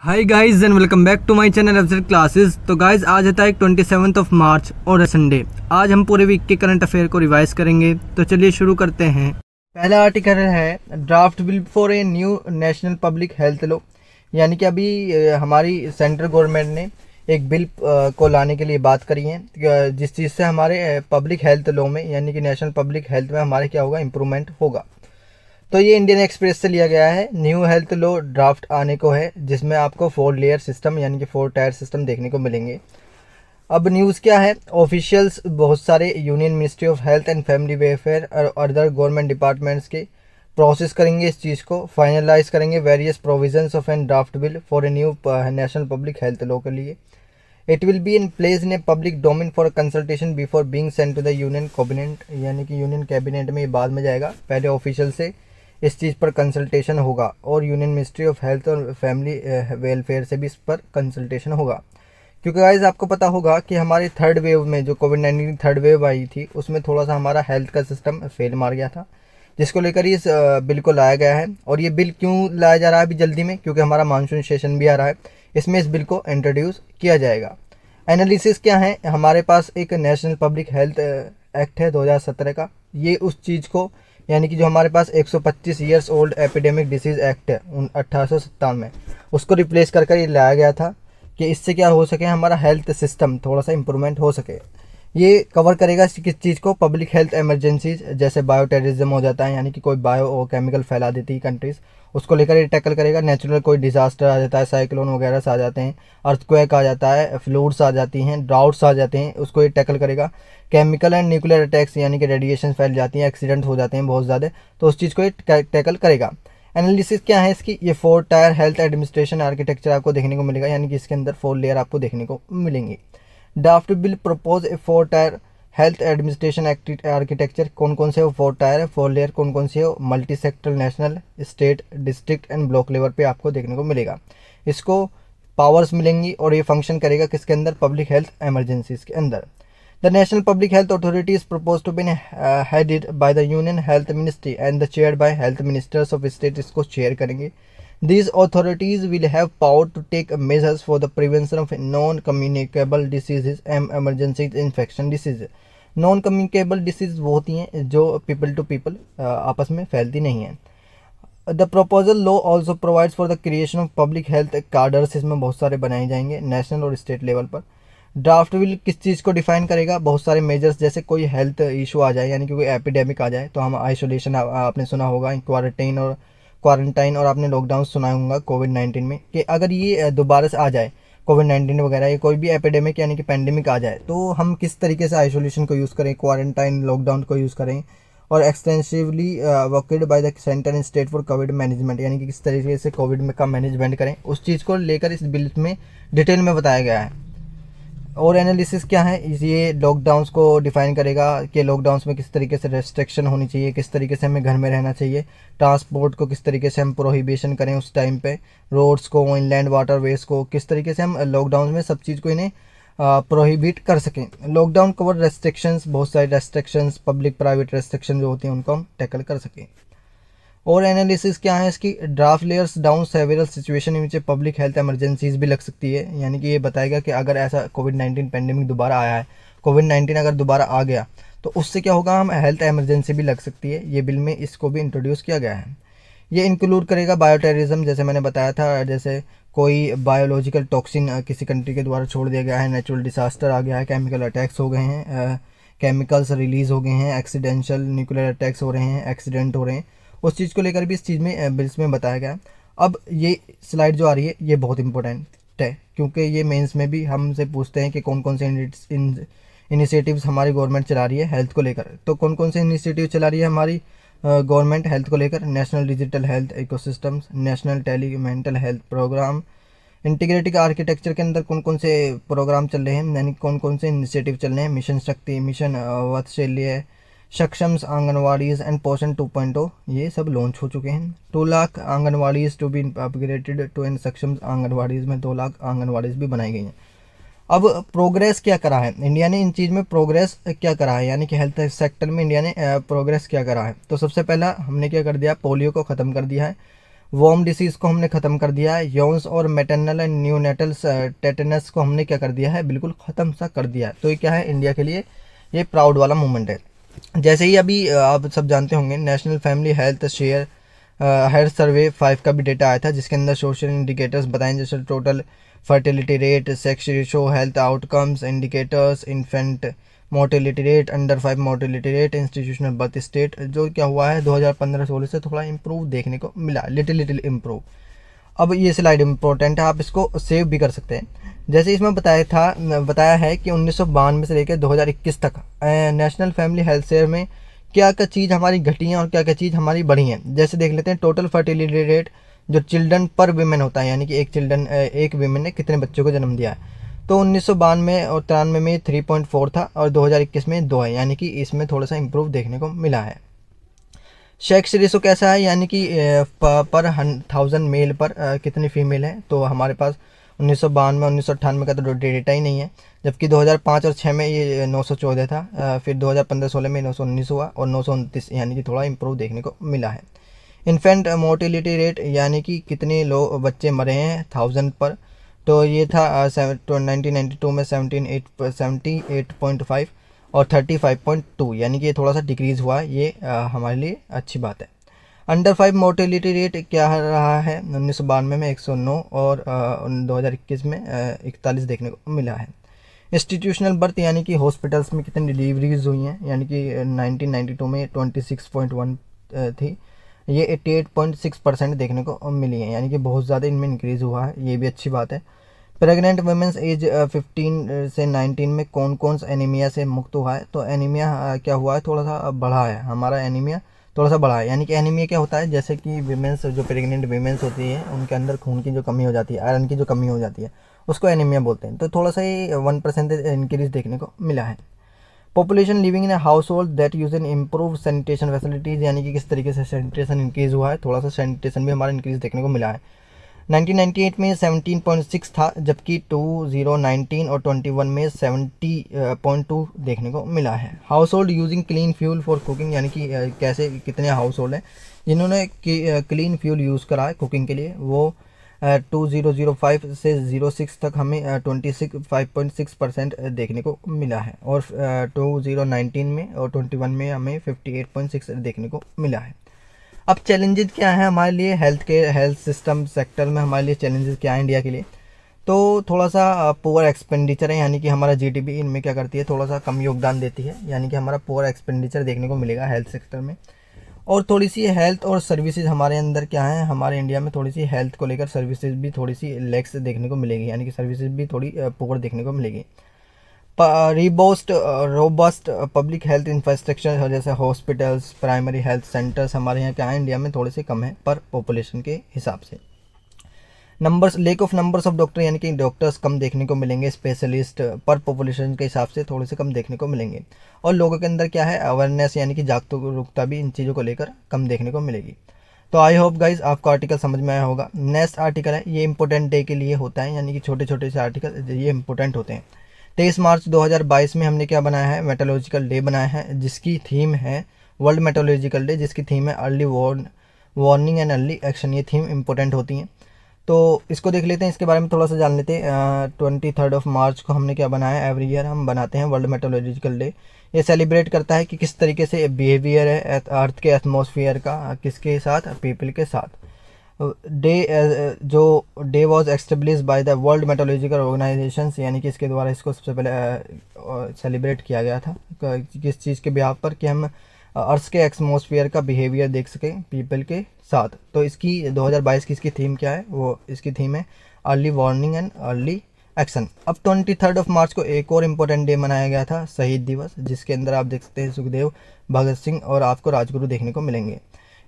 Hi guys and welcome back to my channel FZ classes. तो guys आज है 27 मार्च और संडे। आज हम पूरे वीक के करंट अफेयर को रिवाइज करेंगे। तो चलिए शुरू करते हैं। पहला आर्टिकल है draft bill for a new national public health law, यानी कि अभी हमारी सेंट्रल गवर्नमेंट ने एक बिल को लाने के लिए बात करी है, जिस चीज़ से हमारे पब्लिक हेल्थ लॉ में यानी कि नेशनल पब्लिक हेल्थ में हमारे क्या होगा, इम्प्रूवमेंट होगा। तो ये इंडियन एक्सप्रेस से लिया गया है। न्यू हेल्थ लॉ ड्राफ्ट आने को है, जिसमें आपको 4 लेयर सिस्टम यानी कि 4 टायर सिस्टम देखने को मिलेंगे। अब न्यूज़ क्या है, ऑफिशियल्स बहुत सारे union ministry of health and family welfare और अदर गवर्नमेंट डिपार्टमेंट्स के प्रोसेस करेंगे, इस चीज़ को फाइनलाइज करेंगे various provisions of an draft bill for a new national public health law के लिए। It will be in place in a public domain for consultation before being sent to the union cabinet, यानी कि union cabinet में ये बाद में जाएगा। पहले ऑफिशियल से इस चीज़ पर कंसल्टेशन होगा और यूनियन मिनिस्ट्री ऑफ हेल्थ और फैमिली वेलफेयर से भी इस पर कंसल्टेशन होगा। क्योंकि गाइस आपको पता होगा कि हमारी थर्ड वेव में जो कोविड-19 थर्ड वेव आई थी, उसमें थोड़ा सा हमारा हेल्थ का सिस्टम फेल मार गया था, जिसको लेकर इस बिल को लाया गया है। और ये बिल क्यों लाया जा रहा है अभी जल्दी में, क्योंकि हमारा मानसून सेशन भी आ रहा है, इसमें इस बिल को इंट्रोड्यूस किया जाएगा। एनालिसिस क्या है, हमारे पास एक नेशनल पब्लिक हेल्थ एक्ट है 2017 का। ये उस चीज़ को यानी कि जो हमारे पास 125 years old epidemic disease act है 1857 में, उसको रिप्लेस कर ये लाया गया था कि इससे क्या हो सके, हमारा हेल्थ सिस्टम थोड़ा सा इम्प्रूवमेंट हो सके। ये कवर करेगा किस चीज़ को, पब्लिक हेल्थ इमरजेंसीज, जैसे बायो टेररिज्म हो जाता है, यानी कि कोई बायो केमिकल फैला देती है कंट्रीज़, उसको लेकर ये टैकल करेगा। नेचुरल कोई डिजास्टर आ जाता है, साइक्लोन वगैरह से आ जाते हैं, अर्थक्वेक आ जाता है, फ्लूड्स आ जाती हैं, ड्राउट्स आ जाते हैं, उसको ये टैकल करेगा। केमिकल एंड न्यूक्लियर अटैक्स यानी कि रेडिएशन फैल जाती हैं, एक्सीडेंट हो जाते हैं बहुत ज़्यादा, तो उस चीज़ को ये टैकल करेगा। एनालिसिस क्या है इसकी, ये 4 टायर हेल्थ एडमिनिस्ट्रेशन आर्किटेक्चर आपको देखने को मिलेगा, यानी कि इसके अंदर 4 लेयर आपको देखने को मिलेंगी। ड्राफ्ट बिल प्रपोज ए 4 टायर हेल्थ एडमिनिस्ट्रेशन आर्किटेक्चर। कौन कौन से वो 4 टायर है, 4 लेयर कौन कौन सी है, multi sectoral, national, state, district and block level पे आपको देखने को मिलेगा। इसको पावर्स मिलेंगी और ये फंक्शन करेगा किसके अंदर, पब्लिक हेल्थ इमरजेंसीज के अंदर। The national public health authority is propose to be headed by the union health ministry and the chaired by health ministers of state. इसको चेयर करेंगे। These authorities will have power to take measures for the prevention of non-communicable diseases and emergency infection diseases. Non communicable disease वो होती हैं जो people to people आपस में फैलती नहीं हैं। The proposal law also provides for the creation of public health cadres, इसमें बहुत सारे बनाए जाएंगे नेशनल और स्टेट लेवल पर। ड्राफ्ट बिल किस चीज़ को डिफाइन करेगा, बहुत सारे मेजर्स, जैसे कोई हेल्थ इशू आ जाए यानी कि कोई एपिडेमिक आ जाए तो हम आइसोलेशन, आपने सुना होगा क्वारंटाइन और आपने लॉकडाउन सुना होगा कोविड-19 में, कि अगर ये दोबारा से आ जाए कोविड-19 वगैरह, या कोई भी एपिडेमिक यानी कि पैंडेमिक आ जाए, तो हम किस तरीके से आइसोलेशन को यूज़ करें, क्वारंटाइन, लॉकडाउन को यूज़ करें, और extensively worked by the centre and state for Covid management, यानी कि किस तरीके से कोविड का मैनेजमेंट करें, उस चीज़ को लेकर इस बिल में डिटेल में बताया गया है। और एनालिसिस क्या है, ये लॉकडाउन्स को डिफाइन करेगा कि लॉकडाउन्स में किस तरीके से रेस्ट्रिक्शन होनी चाहिए, किस तरीके से हमें घर में रहना चाहिए, ट्रांसपोर्ट को किस तरीके से हम प्रोहिबिशन करें उस टाइम पे, रोड्स को, इनलैंड वाटरवेज को किस तरीके से हम लॉकडाउन में सब चीज़ को इन्हें प्रोहिबिट कर सकें। लॉकडाउन कवर रेस्ट्रिक्शंस, बहुत सारी रेस्ट्रिक्शंस, पब्लिक प्राइवेट रेस्ट्रिक्शन जो होती हैं उनको हम टैकल कर सकें। और एनालिसिस क्या है इसकी, draft layers down several situation in public health emergencies भी लग सकती है, यानी कि ये बताएगा कि अगर ऐसा कोविड-19 पेंडेमिक दोबारा आया है, कोविड-19 अगर दोबारा आ गया तो उससे क्या होगा, हम हेल्थ इमरजेंसी भी लग सकती है। ये बिल में इसको भी इंट्रोड्यूस किया गया है। ये इंक्लूड करेगा बायो टेररिज्म, जैसे मैंने बताया था, जैसे कोई बायोलॉजिकल टॉक्सिन किसी कंट्री के द्वारा छोड़ दिया गया है, नेचुरल डिसास्टर आ गया है, केमिकल अटैक्स हो गए हैं, केमिकल्स रिलीज हो गए हैं, एक्सीडेंशियल न्यूक्लियर अटैक्स हो रहे हैं, एक्सीडेंट हो रहे हैं, उस चीज़ को लेकर भी इस चीज़ में बिल्स में बताया गया। अब ये स्लाइड जो आ रही है ये बहुत इंपॉर्टेंट है, क्योंकि ये मेंस में भी हमसे पूछते हैं कि कौन कौन से इनिशिएटिव्स हमारी गवर्नमेंट चला रही है हेल्थ को लेकर। तो कौन कौन से इनिशिएटिव चला रही है हमारी गवर्नमेंट हेल्थ को लेकर, national digital health ecosystems, national tele mental health programme, integrated architecture के अंदर कौन कौन से प्रोग्राम चल रहे हैं, यानी कौन कौन से इनिशिएटिव चल रहे हैं, मिशन शक्ति, मिशन वात्सल्य, सक्षम आंगनवाड़ीज एंड पोषण 2.0, ये सब लॉन्च हो चुके हैं। 2 lakh anganwadis to be upgraded to an Saksham anganwadis में 2 लाख आंगनवाड़ीज भी बनाई गई हैं। अब प्रोग्रेस क्या करा है इंडिया ने, इन चीज़ में प्रोग्रेस क्या करा है, यानी कि हेल्थ सेक्टर में इंडिया ने प्रोग्रेस क्या करा है। तो सबसे पहला हमने क्या कर दिया, पोलियो को ख़त्म कर दिया है। वॉर्म डिसीज़ को हमने ख़त्म कर दिया है। यौन्स और मैटरनल एंड न्यूनेटल टेटनस को हमने क्या कर दिया है, बिल्कुल ख़त्म सा कर दिया है। तो ये क्या है, इंडिया के लिए ये प्राउड वाला मूवमेंट है। जैसे ही अभी आप सब जानते होंगे national family health share health survey 5 का भी डेटा आया था, जिसके अंदर सोशल इंडिकेटर्स बताएं, जैसे total fertility rate, sex ratio, health outcomes indicators, infant mortality rate, under 5 mortality rate, institutional birth state, जो क्या हुआ है 2015-16 से थोड़ा इम्प्रूव देखने को मिला, लिटिल इम्प्रूव। अब ये स्लाइड इम्पोर्टेंट है, आप इसको सेव भी कर सकते हैं। जैसे इसमें बताया है कि 1992 से लेकर 2021 तक नेशनल फैमिली हेल्थ शेयर में क्या क्या चीज़ हमारी घटी है और क्या क्या चीज़ हमारी बढ़ी है। जैसे देख लेते हैं टोटल फर्टिलिटी रेट, जो चिल्ड्रन पर विमेन होता है, यानी कि एक विमेन ने कितने बच्चों को जन्म दिया है। तो 1992 और 93 में 3.4 था और 2021 में 2 है, यानी कि इसमें थोड़ा सा इम्प्रूव देखने को मिला है। सेक्स रेशो कैसा है, यानी कि पर 1000 मेल पर कितनी फीमेल है। तो हमारे पास 1992 1998 का तो डेटा ही नहीं है, जबकि 2005 और 6 में ये 914 था, फिर 2015-16 में 919 हुआ और 929, यानी कि थोड़ा इम्प्रूव देखने को मिला है। इन्फेंट मोर्टेलिटी रेट, यानी कि कितने लोग बच्चे मरे हैं 1000 पर, तो ये था 1992 में 78.5 और 35.2, यानी कि ये थोड़ा सा डिक्रीज़ हुआ है, ये हमारे लिए अच्छी बात है। अंडर 5 मोर्टेलिटी रेट क्या रहा है, 1992 में 109 और 2021 में 41 देखने को मिला है। इंस्टीट्यूशनल बर्थ, यानी कि हॉस्पिटल्स में कितनी डिलीवरीज हुई हैं, यानी कि 1992 में 26.1 थी, ये 88.6% देखने को मिली है, यानी कि बहुत ज़्यादा इनमें इंक्रीज़ हुआ है, ये भी अच्छी बात है। प्रेग्नेंट वुमेन्स एज 15 से 19 में कौन कौन सा एनीमिया से मुक्त हुआ है। तो एनीमिया क्या हुआ है, थोड़ा सा बढ़ा है, हमारा एनीमिया थोड़ा सा बढ़ा है। यानी कि एनीमिया क्या होता है, जैसे कि वीमेंस, जो प्रेग्नेंट वीमेंस होती है, उनके अंदर खून की जो कमी हो जाती है, आयरन की जो कमी हो जाती है, उसको एनीमिया बोलते हैं। तो थोड़ा सा ही 1% इंक्रीज देखने को मिला है। Population living in a house hold that use N improve sanitation facilities, यानी कि किस तरीके से सैनिटेशन इंक्रीज़ हुआ है, थोड़ा सा सैनिटेशन भी हमारा इंक्रीज़ देखने को मिला है। 1998 में 17.6 था, जबकि 2019 और 21 में 70.2 देखने को मिला है। House hold using clean fuel for cooking, यानी कि कैसे कितने हाउस होल्ड हैं जिन्होंने क्लीन फ्यूल यूज़ करा है कुकिंग के लिए, वो 2005 से 06 तक हमें 25.6% देखने को मिला है, और 2019 में और 21 में हमें 58.6 देखने को मिला है। अब चैलेंजेस क्या है हमारे लिए, हेल्थ सिस्टम सेक्टर में हमारे लिए चैलेंजेस क्या है इंडिया के लिए। तो थोड़ा सा पुअर एक्सपेंडिचर है, यानी कि हमारा जीडीपी इनमें क्या करती है, थोड़ा सा कम योगदान देती है, यानी कि हमारा पुअर एक्सपेंडिचर देखने को मिलेगा हेल्थ सेक्टर में। और थोड़ी सी हेल्थ और सर्विसेज हमारे अंदर क्या है, हमारे इंडिया में थोड़ी सी हेल्थ को लेकर सर्विसेज भी थोड़ी सी लैक्स देखने को मिलेगी, यानी कि सर्विसेज भी थोड़ी पुअर देखने को मिलेगी। रोबस्ट पब्लिक हेल्थ इंफ्रास्ट्रक्चर, जैसे हॉस्पिटल्स, प्राइमरी हेल्थ सेंटर्स हमारे यहाँ क्या है इंडिया में थोड़े से कम है पर पॉपुलेशन के हिसाब से। Numbers, lake of numbers of doctor, यानी कि डॉक्टर्स कम देखने को मिलेंगे, स्पेशलिस्ट पर पॉपुलेशन के हिसाब से थोड़े से कम देखने को मिलेंगे। और लोगों के अंदर क्या है, अवेयरनेस, यानी कि जागरूकता भी इन चीज़ों को लेकर कम देखने को मिलेगी। तो आई होप गाइज आपको आर्टिकल समझ में आया होगा। नेक्स्ट आर्टिकल है, ये इंपॉर्टेंट डे के लिए होता है, यानी कि छोटे छोटे से आर्टिकल ये इंपॉर्टेंट होते हैं। 23 मार्च 2022 में हमने क्या बनाया है, मेट्रोलॉजिकल डे बनाया है, जिसकी थीम है वर्ल्ड मेट्रोलॉजिकल डे, जिसकी थीम है early warning and early action. ये थीम इंपॉर्टेंट होती हैं, तो इसको देख लेते हैं, इसके बारे में थोड़ा सा जान लेते हैं। 23 मार्च को हमने क्या बनाया है, एवरी ईयर हम बनाते हैं वर्ल्ड मेट्रोलॉजिकल डे। ये सेलिब्रेट करता है कि किस तरीके से बिहेवियर है अर्थ के एटमॉस्फेयर का किसके साथ, पीपल के साथ। जो day was establish by the world meteorological organisation, यानी कि इसके द्वारा इसको सबसे पहले सेलिब्रेट किया गया था किस चीज़ के बिहाफ पर, कि हम अर्थ के एटमॉस्फेयर का बिहेवियर देख सकें पीपल के साथ। तो इसकी 2022 की इसकी थीम क्या है, वो इसकी थीम है early warning and early action. अब 23 मार्च को एक और इम्पोर्टेंट डे मनाया गया था, शहीद दिवस, जिसके अंदर आप देख सकते हैं सुखदेव, भगत सिंह और आपको राजगुरु देखने को मिलेंगे।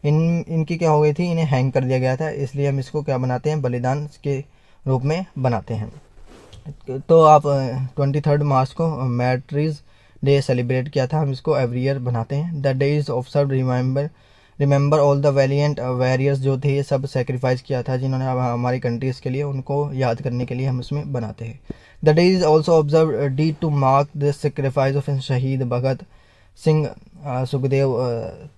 इनकी क्या हो गई थी, इन्हें हैंग कर दिया गया था, इसलिए हम इसको क्या बनाते हैं, बलिदान के रूप में बनाते हैं। तो आप 23 मार्च को मैट्रीज डे सेलिब्रेट किया था, हम इसको एवरी ईयर बनाते हैं। The day is observe remember all the valiant warriors, जो थे ये सब सेक्रीफाइस किया था जिन्होंने हमारी कंट्रीज़ के लिए, उनको याद करने के लिए हम इसमें बनाते हैं। The day is also observed to mark the sacrifice of Shaheed Bhagat Singh, Sukhdev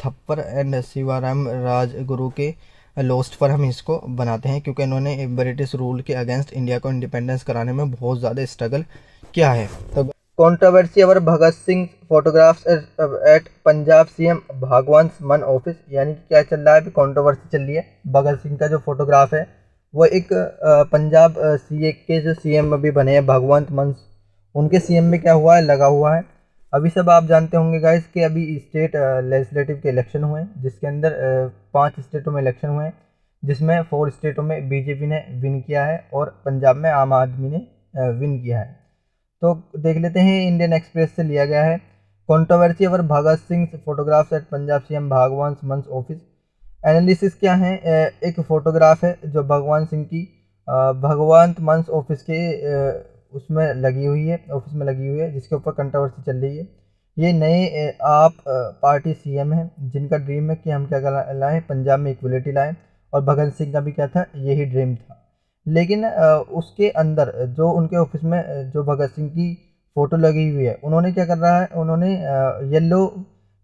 Thapar and Shivaram Rajguru के लोस्ट पर हम इसको बनाते हैं, क्योंकि इन्होंने ब्रिटिश रूल के अगेंस्ट इंडिया को इंडिपेंडेंस कराने में बहुत ज़्यादा स्ट्रगल किया है। तो controversy over Bhagat Singh photographs at Punjab CM Bhagwant Mann office, यानी कि क्या चल रहा है, अभी कंट्रोवर्सी चल रही है। भगत सिंह का जो फोटोग्राफ है वो एक पंजाब सीए के जो सीएम अभी बने हैं भगवंत मान, उनके सीएम में क्या हुआ है, लगा हुआ है। अभी सब आप जानते होंगे गाइस कि अभी स्टेट लेजिस्लेटिव के इलेक्शन हुए हैं, जिसके अंदर 5 स्टेटों में इलेक्शन हुए हैं, जिसमें 4 स्टेटों में बीजेपी ने विन किया है और पंजाब में आम आदमी ने विन किया है। तो देख लेते हैं, इंडियन एक्सप्रेस से लिया गया है। Controversy over Bhagat Singh photographs at Punjab CM Bhagwant Mann office. Analysis क्या है, एक फोटोग्राफ है जो भगवान सिंह की भगवंत मान ऑफिस के उसमें लगी हुई है, ऑफिस में लगी हुई है, जिसके ऊपर कंट्रोवर्सी चल रही है। ये नए आप पार्टी सीएम हैं, जिनका ड्रीम है कि हम क्या लाएं, पंजाब में इक्वलिटी लाएं, और भगत सिंह का भी क्या था, यही ड्रीम था। लेकिन उसके अंदर जो उनके ऑफिस में जो भगत सिंह की फ़ोटो लगी हुई है, उन्होंने क्या कर रहा है, उन्होंने येलो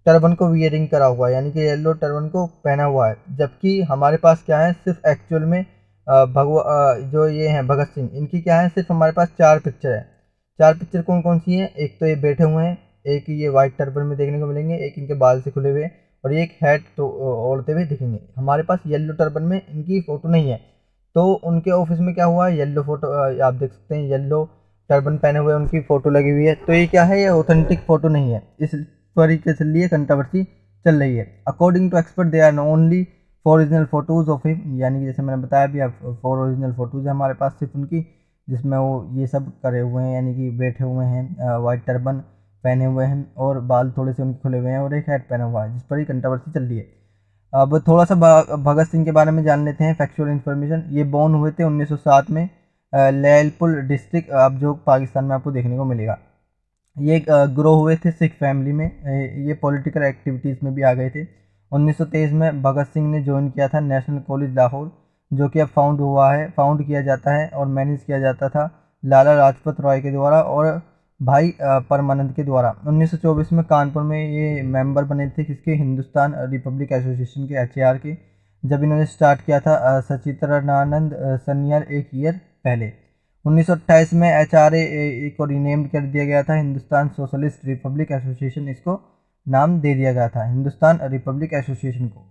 टर्बन को वियरिंग करा हुआ है, यानी कि येलो टर्बन को पहना हुआ है। जबकि हमारे पास क्या है, सिर्फ एक्चुअल में जो ये हैं भगत सिंह, इनकी क्या है, सिर्फ हमारे पास 4 पिक्चर है। 4 पिक्चर कौन कौन सी हैं, एक तो ये बैठे हुए हैं, एक ये वाइट टर्बन में देखने को मिलेंगे, एक इनके बाल से खुले हुए, और एक हैट तो ओढ़ते हुए दिखेंगे। हमारे पास येलो टर्बन में इनकी फ़ोटो नहीं है। तो उनके ऑफिस में क्या हुआ है, येलो फोटो आप देख सकते हैं, येलो टर्बन पहने हुए उनकी फ़ोटो लगी हुई है। तो ये क्या है, ये ऑथेंटिक फ़ोटो नहीं है, इस तरीके से लिए कंट्रोवर्सी चल रही है। According to expert they are only 4 original photos of him, यानी कि जैसे मैंने बताया भी, आप 4 ओरिजिनल फ़ोटोज़ है हमारे पास सिर्फ उनकी, जिसमें वो ये सब करे हुए हैं, यानी कि बैठे हुए हैं, वाइट टर्बन पहने हुए हैं, और बाल थोड़े से उनके खुले हुए हैं, और एक हैट पहना हुआ है, जिस पर ही कंट्रोवर्सी चल रही है। अब थोड़ा सा भगत सिंह के बारे में जान लेते हैं, फैक्चुअल इन्फॉर्मेशन। ये बॉर्न हुए थे 1907 में लैलपुर डिस्ट्रिक्ट, अब जो पाकिस्तान में आपको देखने को मिलेगा। ये ग्रो हुए थे सिख फैमिली में, ये पॉलिटिकल एक्टिविटीज़ में भी आ गए थे। 1923 में भगत सिंह ने ज्वाइन किया था नेशनल कॉलेज लाहौर, जो कि अब फाउंड किया जाता है और मैनेज किया जाता था लाला लाजपत राय के द्वारा और भाई परमानंद के द्वारा। 1924 में कानपुर में ये मेंबर बने थे किसके, हिंदुस्तान रिपब्लिक एसोसिएशन के, एचएआर के, जब इन्होंने स्टार्ट किया था सचित्रानंद सन्याल एक ईयर पहले। 1928 में एचआरए को रीनेम कर दिया गया था हिंदुस्तान सोशलिस्ट रिपब्लिक एसोसिएशन, इसको नाम दे दिया गया था हिंदुस्तान रिपब्लिक एसोसिएशन को।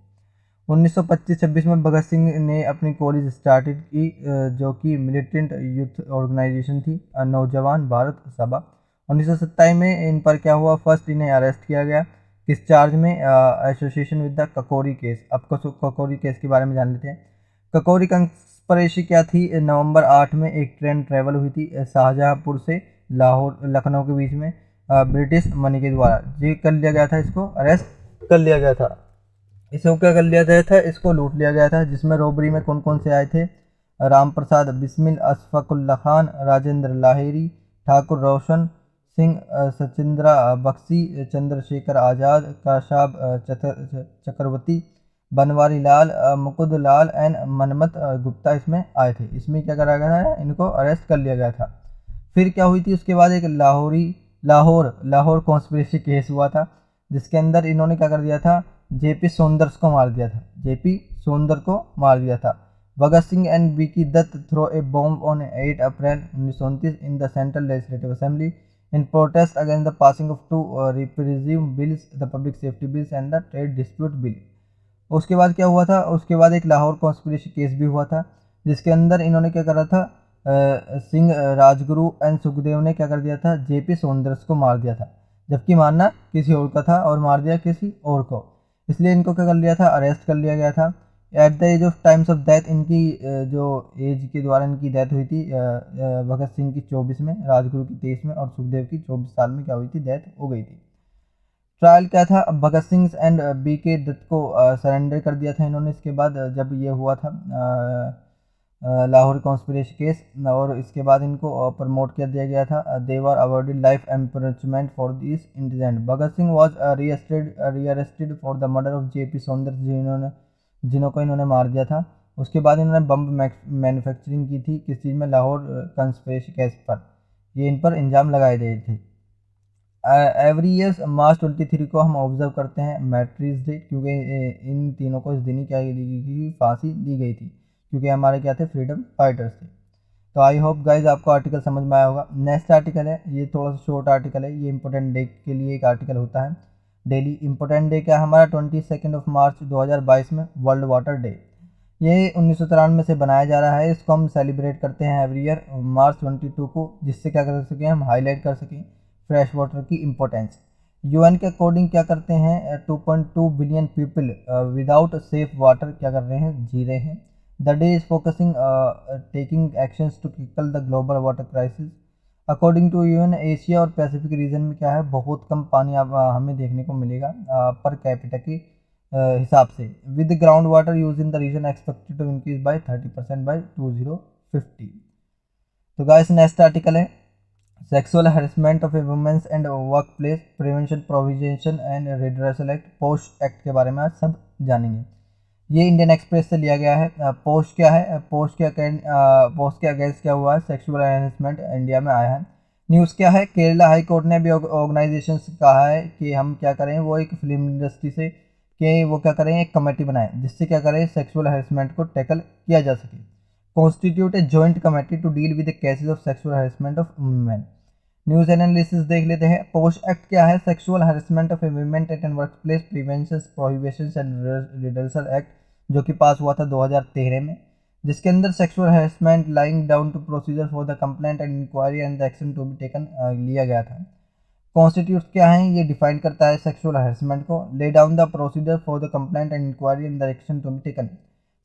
1925-26 में भगत सिंह ने अपनी कॉलेज स्टार्टेड की, जो कि मिलिटेंट यूथ ऑर्गेनाइजेशन थी, नौजवान भारत सभा। 1927 में इन पर क्या हुआ, फर्स्ट इन्हें अरेस्ट किया गया, किस चार्ज में, एसोसिएशन विद द ककोरी केस। अब ककोरी केस के बारे में जान लेते हैं। ककोरी कंस्पिरेसी क्या थी, नवंबर 8 में एक ट्रेन ट्रेवल हुई थी शाहजहांपुर से लाहौर लखनऊ के बीच में, ब्रिटिश मनी के द्वारा जी कर लिया गया था, इसको अरेस्ट कर लिया गया था। इसको क्या कर लिया गया था, इसको लूट लिया गया था, जिसमें रॉबरी में कौन कौन से आए थे, राम प्रसाद बिस्मिल, अशफाकुल्ला खान, राजेंद्र लाहिरी, ठाकुर रोशन सिंह, सचिंद्रा बख्शी, चंद्रशेखर आज़ाद, काशाब चक्रवर्ती, बनवारी लाल, मुकुंद लाल एंड मनमत गुप्ता इसमें आए थे। इसमें क्या करा गया है, इनको अरेस्ट कर लिया गया था। फिर क्या हुई थी, उसके बाद एक लाहौर कॉन्स्पिरेसी केस हुआ था, जिसके अंदर इन्होंने क्या कर दिया था, जेपी सौंदर्स को मार दिया था, जेपी सौंदर को मार दिया था। Bhagat Singh and BK Dutt throw a bomb on 8 April 1929 in the central legislative assembly in protest against the passing of 2 repressive bills, the public safety bills and the trade dispute bill. उसके बाद क्या हुआ था, उसके बाद एक लाहौर कॉन्स्पिरेसी केस भी हुआ था, जिसके अंदर इन्होंने क्या करा था, सिंह राजगुरु एंड सुखदेव ने क्या कर दिया था, जेपी सौंदर्स को मार दिया था, जबकि मारना किसी और का था और मार दिया किसी और को, इसलिए इनको क्या कर लिया था, अरेस्ट कर लिया गया था। At the age of times of death, इनकी जो एज के द्वारा इनकी डेथ हुई थी, भगत सिंह की 24 में, राजगुरु की 23 में और सुखदेव की 24 साल में क्या हुई थी, डेथ हो गई थी। ट्रायल क्या था, भगत सिंह एंड बी के दत्त को सरेंडर कर दिया था इन्होंने, इसके बाद जब ये हुआ था लाहौर कॉन्स्पिरेसी केस, और इसके बाद इनको प्रमोट कर दिया गया था। They were awarded life imprisonment for this incident. Bhagat Singh was rearrested for the murder of JP Saunders, जिन्हों को इन्होंने मार दिया था। उसके बाद इन्होंने बम मैन्युफैक्चरिंग की थी, किस चीज़ में, लाहौर कॉन्स्पिरेसी केस पर, ये इन पर इल्ज़ाम लगाए गए थे। एवरी ईयर मार्च 23 को हम ऑब्जर्व करते हैं मैट्रिस डे, क्योंकि इन तीनों को इस दिन ही क्या दी गई थी, फांसी दी गई थी, क्योंकि हमारे क्या थे, फ्रीडम फाइटर्स थे। तो आई होप गाइज आपको आर्टिकल समझ में आया होगा। नेक्स्ट आर्टिकल है, ये थोड़ा सा शॉर्ट आर्टिकल है, ये इंपॉर्टेंट डे के लिए एक आर्टिकल होता है डेली। इंपॉर्टेंट डे क्या है हमारा, 22 मार्च 2022 में वर्ल्ड वाटर डे। ये 1993 से बनाया जा रहा है, इसको हम सेलिब्रेट करते हैं एवरी ईयर मार्च 22 को, जिससे क्या कर सकें, हम हाईलाइट कर सकें फ्रेश वाटर की इम्पोर्टेंस। यूएन के अकॉर्डिंग क्या करते हैं, 2.2 billion people without safe water क्या कर रहे हैं, जी रहे हैं। The day is focusing taking actions to tackle the global water crisis. According to UN Asia और पैसिफिक रीजन में क्या है, बहुत कम पानी हमें देखने को मिलेगा पर कैपिटा के हिसाब से। With ground water use in the region expected to increase by 30% by 2050। तो गाइस नेक्स्ट आर्टिकल है sexual harassment of a women's and work place prevention provision and redressal act, post act के बारे में आज सब जानेंगे। ये इंडियन एक्सप्रेस से लिया गया है। पोस्ट क्या है, पोस्ट के अगेंस्ट क्या हुआ है, सेक्सुअल हरेसमेंट इंडिया में आया है। न्यूज़ क्या है, केरला हाई कोर्ट ने भी ऑर्गेनाइजेशन से कहा है कि हम क्या करें, वो एक फिल्म इंडस्ट्री से कि वो क्या करें, एक कमेटी बनाएं जिससे क्या करें, सेक्सुअल हरेसमेंट को टैकल किया जा सके। Constitute a joint committee to deal with the cases of sexual harassment of women. News analysis देख लेते हैं। पोस्ट एक्ट क्या है, sexual harassment of a women at an work place prevention prohibition and redressal act, जो कि pass हुआ था 2013 में, जिसके अंदर sexual harassment lying down to procedure for the complaint and inquiry and the action to be taken लिया गया था। कॉन्स्टिट्यूट क्या है, ये डिफाइन करता है सेक्सुअल हरेसमेंट को, lay down the procedure for the complaint and inquiry and the action to be taken.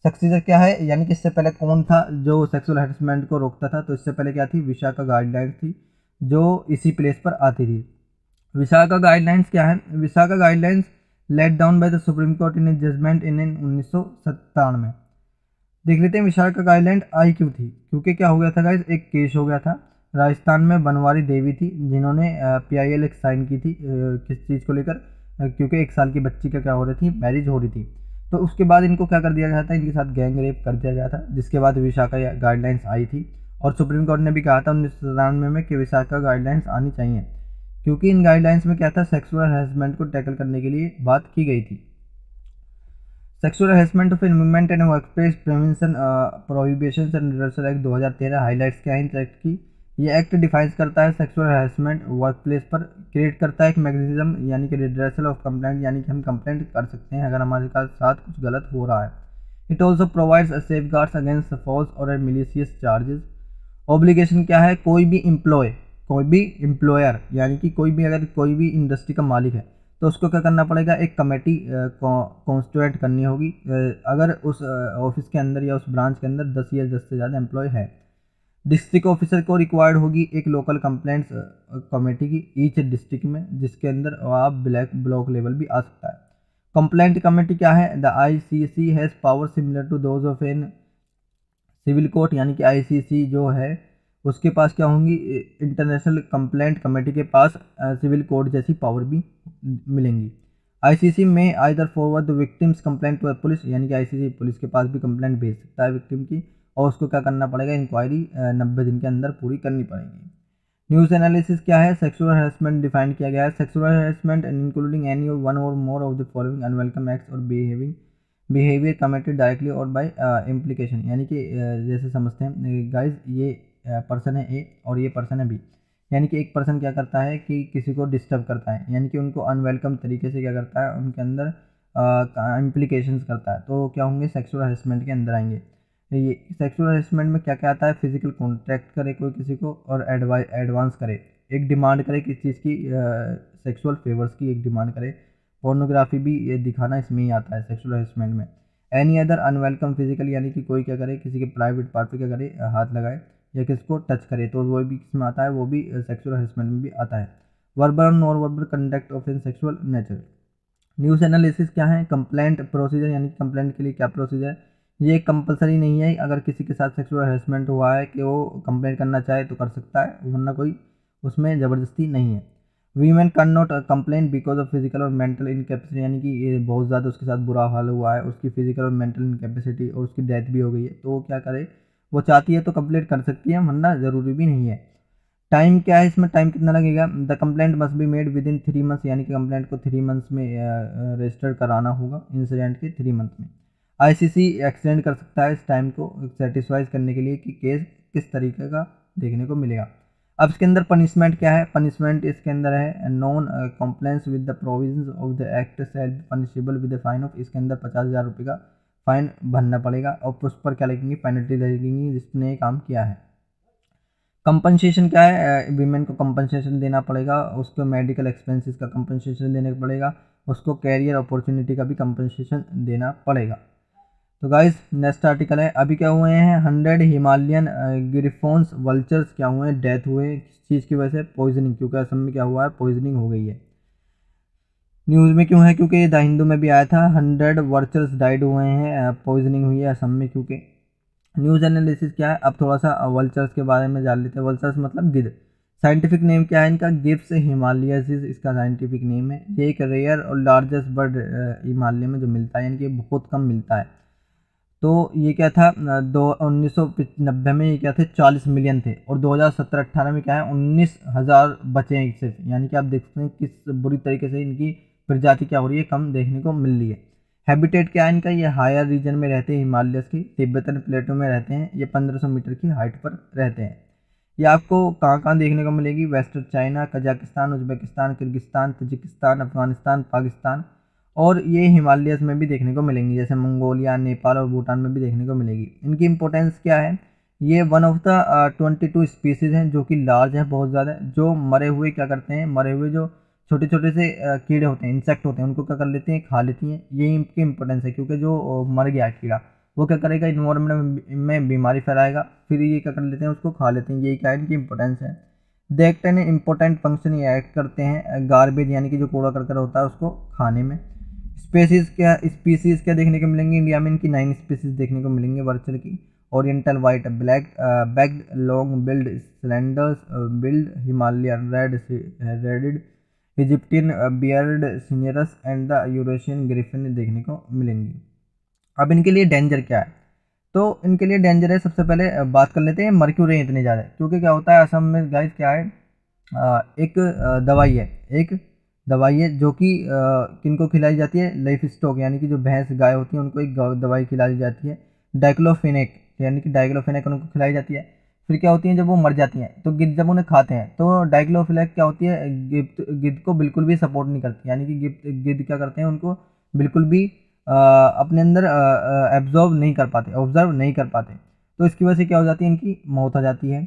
सक्सीजर क्या है, यानी कि इससे पहले कौन था जो सेक्सुअल हरेसमेंट को रोकता था, तो इससे पहले क्या थी, विशाखा गाइडलाइंस थी जो इसी प्लेस पर आती थी। विशाखा गाइडलाइंस क्या है, Vishakha guidelines laid down by the Supreme Court in a judgment in 1997। देख लेते हैं विशाखा गाइडलाइंस आई क्यों थी, क्योंकि क्या हो गया था गाइस, एक केस हो गया था राजस्थान में। बनवारी देवी थी जिन्होंने PIL एक साइन की थी किस चीज़ को लेकर, क्योंकि 1 साल की बच्ची का क्या हो रही थी, मैरिज हो रही थी। तो उसके बाद इनको क्या कर दिया गया था, इनके साथ गैंग रेप कर दिया गया था, जिसके बाद विशाखा गाइडलाइंस आई थी। और सुप्रीम कोर्ट ने भी कहा था 1997 में कि विशाखा गाइडलाइंस आनी चाहिए, क्योंकि इन गाइडलाइंस में क्या था, सेक्सुअल हरेसमेंट को टैकल करने के लिए बात की गई थी। Sexual harassment of women and workplace prevention prohibition and redressal act 2013 highlights क्या है इस एक्ट की। ये एक्ट डिफाइंस करता है सेक्सुअल हरेसमेंट वर्कप्लेस पर, क्रिएट करता है एक मैकेनिज्म यानी कि रिड्रेसल ऑफ कंप्लेंट, यानी कि हम कंप्लेंट कर सकते हैं अगर हमारे साथ कुछ गलत हो रहा है। It also provides safeguards against false और मिलीशियस चार्जेस। ऑब्लिगेशन क्या है, कोई भी एम्प्लॉयर यानी कि अगर कोई भी इंडस्ट्री का मालिक है तो उसको क्या करना पड़ेगा, एक कमेटी कॉन्स्टिट्यूट करनी होगी अगर उस ऑफिस के अंदर या उस ब्रांच के अंदर 10 या 10 से ज़्यादा एम्प्लॉय है। डिस्ट्रिक्ट ऑफिसर को रिक्वायर्ड होगी एक लोकल कंप्लेंट्स कमेटी की ईच डिस्ट्रिक्ट में, जिसके अंदर आप ब्लॉक लेवल भी आ सकता है। कंप्लेंट कमेटी क्या है, the ICC has power similar to those of an civil court, यानी कि ICC जो है उसके पास क्या होंगी, इंटरनेशनल कंप्लेंट कमेटी के पास सिविल कोर्ट जैसी पावर भी मिलेंगी। ICC में either forward the victim's complaint to police, यानी कि ICC पुलिस के पास भी कंप्लेंट भेज सकता है विक्टिम की, और उसको क्या करना पड़ेगा, इंक्वायरी 90 दिन के अंदर पूरी करनी पड़ेगी। न्यूज़ एनालिसिस क्या है, सेक्सुअल हरेसमेंट डिफाइन किया गया है। Sexual harassment including any one or more of the following unwelcome acts or behaviour committed directly or by implication, यानी कि जैसे समझते हैं गाइज, ये पर्सन है ए और ये पर्सन है बी, यानी कि एक पर्सन क्या करता है कि किसी को डिस्टर्ब करता है, यानी कि उनको अनवेलकम तरीके से क्या करता है, उनके अंदर इम्प्लीकेशंस करता है, तो क्या होंगे, सेक्सुअल हरेसमेंट के अंदर आएंगे। ये सेक्सुअल हरेसमेंट में क्या क्या आता है, फिजिकल कॉन्टैक्ट करे कोई किसी को और एडवांस करे, एक डिमांड करे किस चीज़ की, सेक्सुअल फेवर्स की एक डिमांड करे। पोर्नोग्राफी भी ये दिखाना इसमें ही आता है सेक्सुअल हरेसमेंट में। एनी अदर अनवेलकम फिजिकल, यानी कि कोई क्या करे, किसी के प्राइवेट पार्ट पे क्या करे, हाथ लगाए या किसको टच करे, तो वो भी किसमें आता है, वो भी सेक्सुअल हरेसमेंट में भी आता है। वर्बल और non verbal conduct of in sexual nature. News analysis क्या है, कंप्लेंट प्रोसीजर, यानी कंप्लेंट के लिए क्या प्रोसीजर, ये कंपलसरी नहीं है, अगर किसी के साथ सेक्सुअल हरेसमेंट हुआ है कि वो कंप्लेंट करना चाहे तो कर सकता है, वरना कोई उसमें ज़बरदस्ती नहीं है। Women can not complain because of physical और मेंटल इनकेपेसिटी, यानी कि ये बहुत ज़्यादा उसके साथ बुरा हाल हुआ है, उसकी फिजिकल और मेंटल इनकेपेसिटी और उसकी डेथ भी हो गई है, तो वो क्या करे, वो चाहती है तो कंप्लेंट कर सकती है, वरना ज़रूरी भी नहीं है। टाइम क्या है इसमें, टाइम कितना लगेगा, the complaint must be made with in 3 months, यानी कि कंप्लेंट को 3 मंथ्स में रजिस्टर कराना होगा, इंसिडेंट के 3 मंथ में। आईसीसी एक्सटेंड कर सकता है इस टाइम को सेटिस्फाइज करने के लिए कि केस किस तरीके का देखने को मिलेगा। अब इसके अंदर पनिशमेंट क्या है, पनिशमेंट इसके अंदर है non compliance with the provisions of the act said punishable with the fine of, इसके अंदर 50,000 रुपये का फाइन भरना पड़ेगा और उस पर क्या लगेंगी, पेनल्टी लगेंगी जिसने ये काम किया है। कंपनसेशन क्या है, वीमेन को कंपनसेशन देना पड़ेगा, उसको मेडिकल एक्सपेंसेस का कंपनसेशन देना पड़ेगा, उसको कैरियर अपॉर्चुनिटी का भी कंपनसेशन देना पड़ेगा। तो गाइस नेक्स्ट आर्टिकल है, अभी क्या हुए हैं 100 हिमालयन गिरिफॉन्स वल्चर्स क्या हुए हैं, डेथ हुए, किस चीज़ की वजह से, पॉइजनिंग, क्योंकि असम में क्या हुआ है, पॉइजनिंग हो गई है। न्यूज़ में क्यों है, क्योंकि द हिंदू में भी आया था 100 वर्चर्स डाइड हुए हैं, पॉइजनिंग हुई है असम में। क्योंकि न्यूज़ एनालिसिस क्या है, अब थोड़ा सा वल्चर्स के बारे में जान लेते हैं। वल्चर्स मतलब गिद्ध। साइंटिफिक नेम क्या है इनका, गिब्स हिमालयसिस इसका साइंटिफिक नेम है। ये एक रेयर और लार्जेस्ट बर्ड हिमालय में जो मिलता है, यानी कि बहुत कम मिलता है। तो ये क्या था 1990 में ये क्या थे 40 मिलियन थे, और 2017-18 में क्या है 19,000 बचे हैं सिर्फ, यानी कि आप देख सकते हैं किस बुरी तरीके से इनकी प्रजाति क्या हो रही है, कम देखने को मिल रही है। हैबिटेट क्या है इनका, ये हायर रीजन में रहते हैं, हिमालयस की तिब्बतन प्लेटो में रहते हैं, ये 1500 मीटर की हाइट पर रहते हैं। ये आपको कहाँ कहाँ देखने को मिलेगी, western China, Kazakhstan, Uzbekistan, Kyrgyzstan, Tajikistan, Afghanistan, Pakistan, और ये हिमालयस में भी देखने को मिलेंगी, जैसे मंगोलिया, नेपाल और भूटान में भी देखने को मिलेगी। इनकी इंपॉर्टेंस क्या है, ये वन ऑफ द 22 स्पीसीज हैं जो कि लार्ज है बहुत ज़्यादा, जो मरे हुए क्या करते हैं, मरे हुए जो छोटे छोटे से कीड़े होते हैं, इंसेक्ट होते हैं, उनको क्या कर लेती हैं, खा लेती हैं। ये इनकी इंपॉर्टेंस है, क्योंकि जो मर गया कीड़ा वो क्या करेगा, इन्वायरमेंट में बीमारी फैलाएगा, फिर ये क्या कर लेते हैं, उसको खा लेते हैं। यही क्या इनकी इंपॉर्टेंस है। देखते हैं इंपॉर्टेंट फंक्शन ये एक्ट करते हैं, गार्बेज यानी कि जो कूड़ा करकट होता है उसको खाने में। स्पीसीज क्या देखने को मिलेंगी इंडिया में, इनकी 9 स्पीसीज देखने को मिलेंगी वर्चर की। Oriental white black backed long billed slender billed Himalayan red headed Egyptian bearded cinereous and the Eurasian griffon देखने को मिलेंगी। अब इनके लिए डेंजर क्या है, तो इनके लिए डेंजर है, सबसे पहले बात कर लेते हैं मर्क्यूरी इतने ज़्यादा, क्योंकि क्या होता है असम में गाइस क्या है, एक दवाई है, एक दवाई है जो कि किनको खिलाई जाती है, लाइफ स्टॉक यानी कि जो भैंस गाय होती है उनको एक दवाई खिलाई जाती है, डाइक्लोफेनेक, यानी कि डाइक्लोफेनेक उनको खिलाई जाती है। फिर क्या होती है, जब वो मर जाती हैं तो गिद्ध जब उन्हें खाते हैं तो डाइक्लोफिलेक क्या होती है, गिद्ध को बिल्कुल भी सपोर्ट नहीं करती, यानी कि गिद्ध क्या करते हैं, उनको बिल्कुल भी अपने अंदर एब्जॉर्व नहीं कर पाते, ऑब्जर्व नहीं कर पाते। तो इसकी वजह से क्या हो जाती है, इनकी मौत हो जाती है।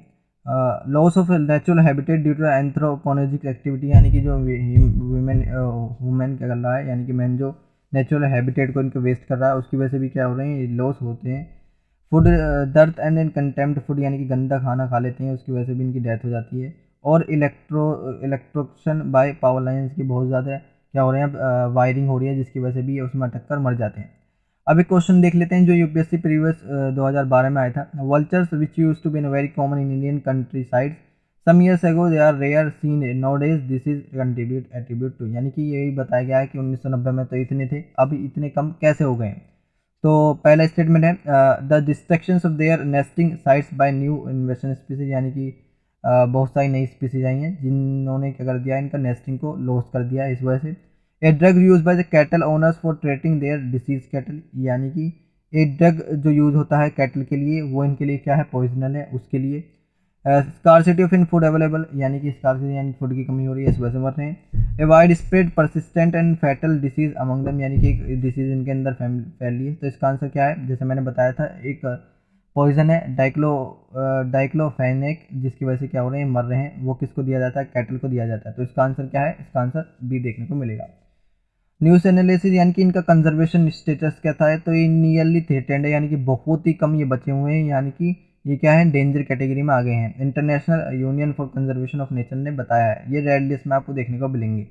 Loss of natural habitat due to anthropogenic activity, यानी कि जो वुमेन क्या कर रहा है, यानी कि मैन जो नेचुरल हैबिटेट को इनको वेस्ट कर रहा है, उसकी वजह से भी क्या हो रहे हैं, लॉस होते हैं। फूड दर्द एंड इन कंटेम्प्ट फूड, यानी कि गंदा खाना खा लेते हैं, उसकी वजह से भी इनकी डेथ हो जाती है। और इलेक्ट्रोक्शन बाय पावर लाइन्स की बहुत ज़्यादा क्या हो रहे हैं, वायरिंग हो रही है, जिसकी वजह से भी उसमें अटक कर मर जाते हैं। अब एक क्वेश्चन देख लेते हैं जो यूपीएससी प्रीवियस 2012 में आया था। Vultures which use to be very common in Indian countrysides some years ago they are rare seen nowadays this is attribute to, यानी कि यही बताया गया है कि 1990 में तो इतने थे, अब इतने कम कैसे हो गए। तो पहला स्टेटमेंट है the destructions of their nesting sites by new invasion species, यानी कि बहुत सारी नई स्पीसीज आई हैं जिन्होंने क्या कर दिया, इनका नेस्टिंग को लॉस कर दिया इस वजह से। A drug use by the cattle owners for treating their disease cattle, यानी कि एक ड्रग जो यूज़ होता है कैटल के लिए वो इनके लिए क्या है, पॉइजनल है उसके लिए। Scarcity of in food available, यानी कि स्कार्सिटी यानी फूड की कमी हो रही है, इस वजह से मर रहे हैं। A wide spread persistent and fatal disease among दम, यानी कि एक डिसीज इनके अंदर फैल रही है। तो इसका आंसर क्या है, जैसे मैंने बताया था एक पॉइजन है डाइक्लोफेनेक, जिसकी वजह से क्या हो रहे हैं, मर रहे हैं। वो किसको दिया जाता है, कैटल को दिया जाता है। तो इसका आंसर क्या है, इसका आंसर बी देखने को मिलेगा। न्यूज़ एनालिसिस, यानी कि इनका कंजर्वेशन स्टेटस क्या था, तो ये नियरली थ्रेटेंड है, यानी कि बहुत ही कम ये बचे हुए हैं, यानी कि ये क्या है, डेंजर कैटेगरी में आ गए हैं। International union for conservation of nature ने बताया है, ये रेड लिस्ट में आपको देखने को मिलेंगे।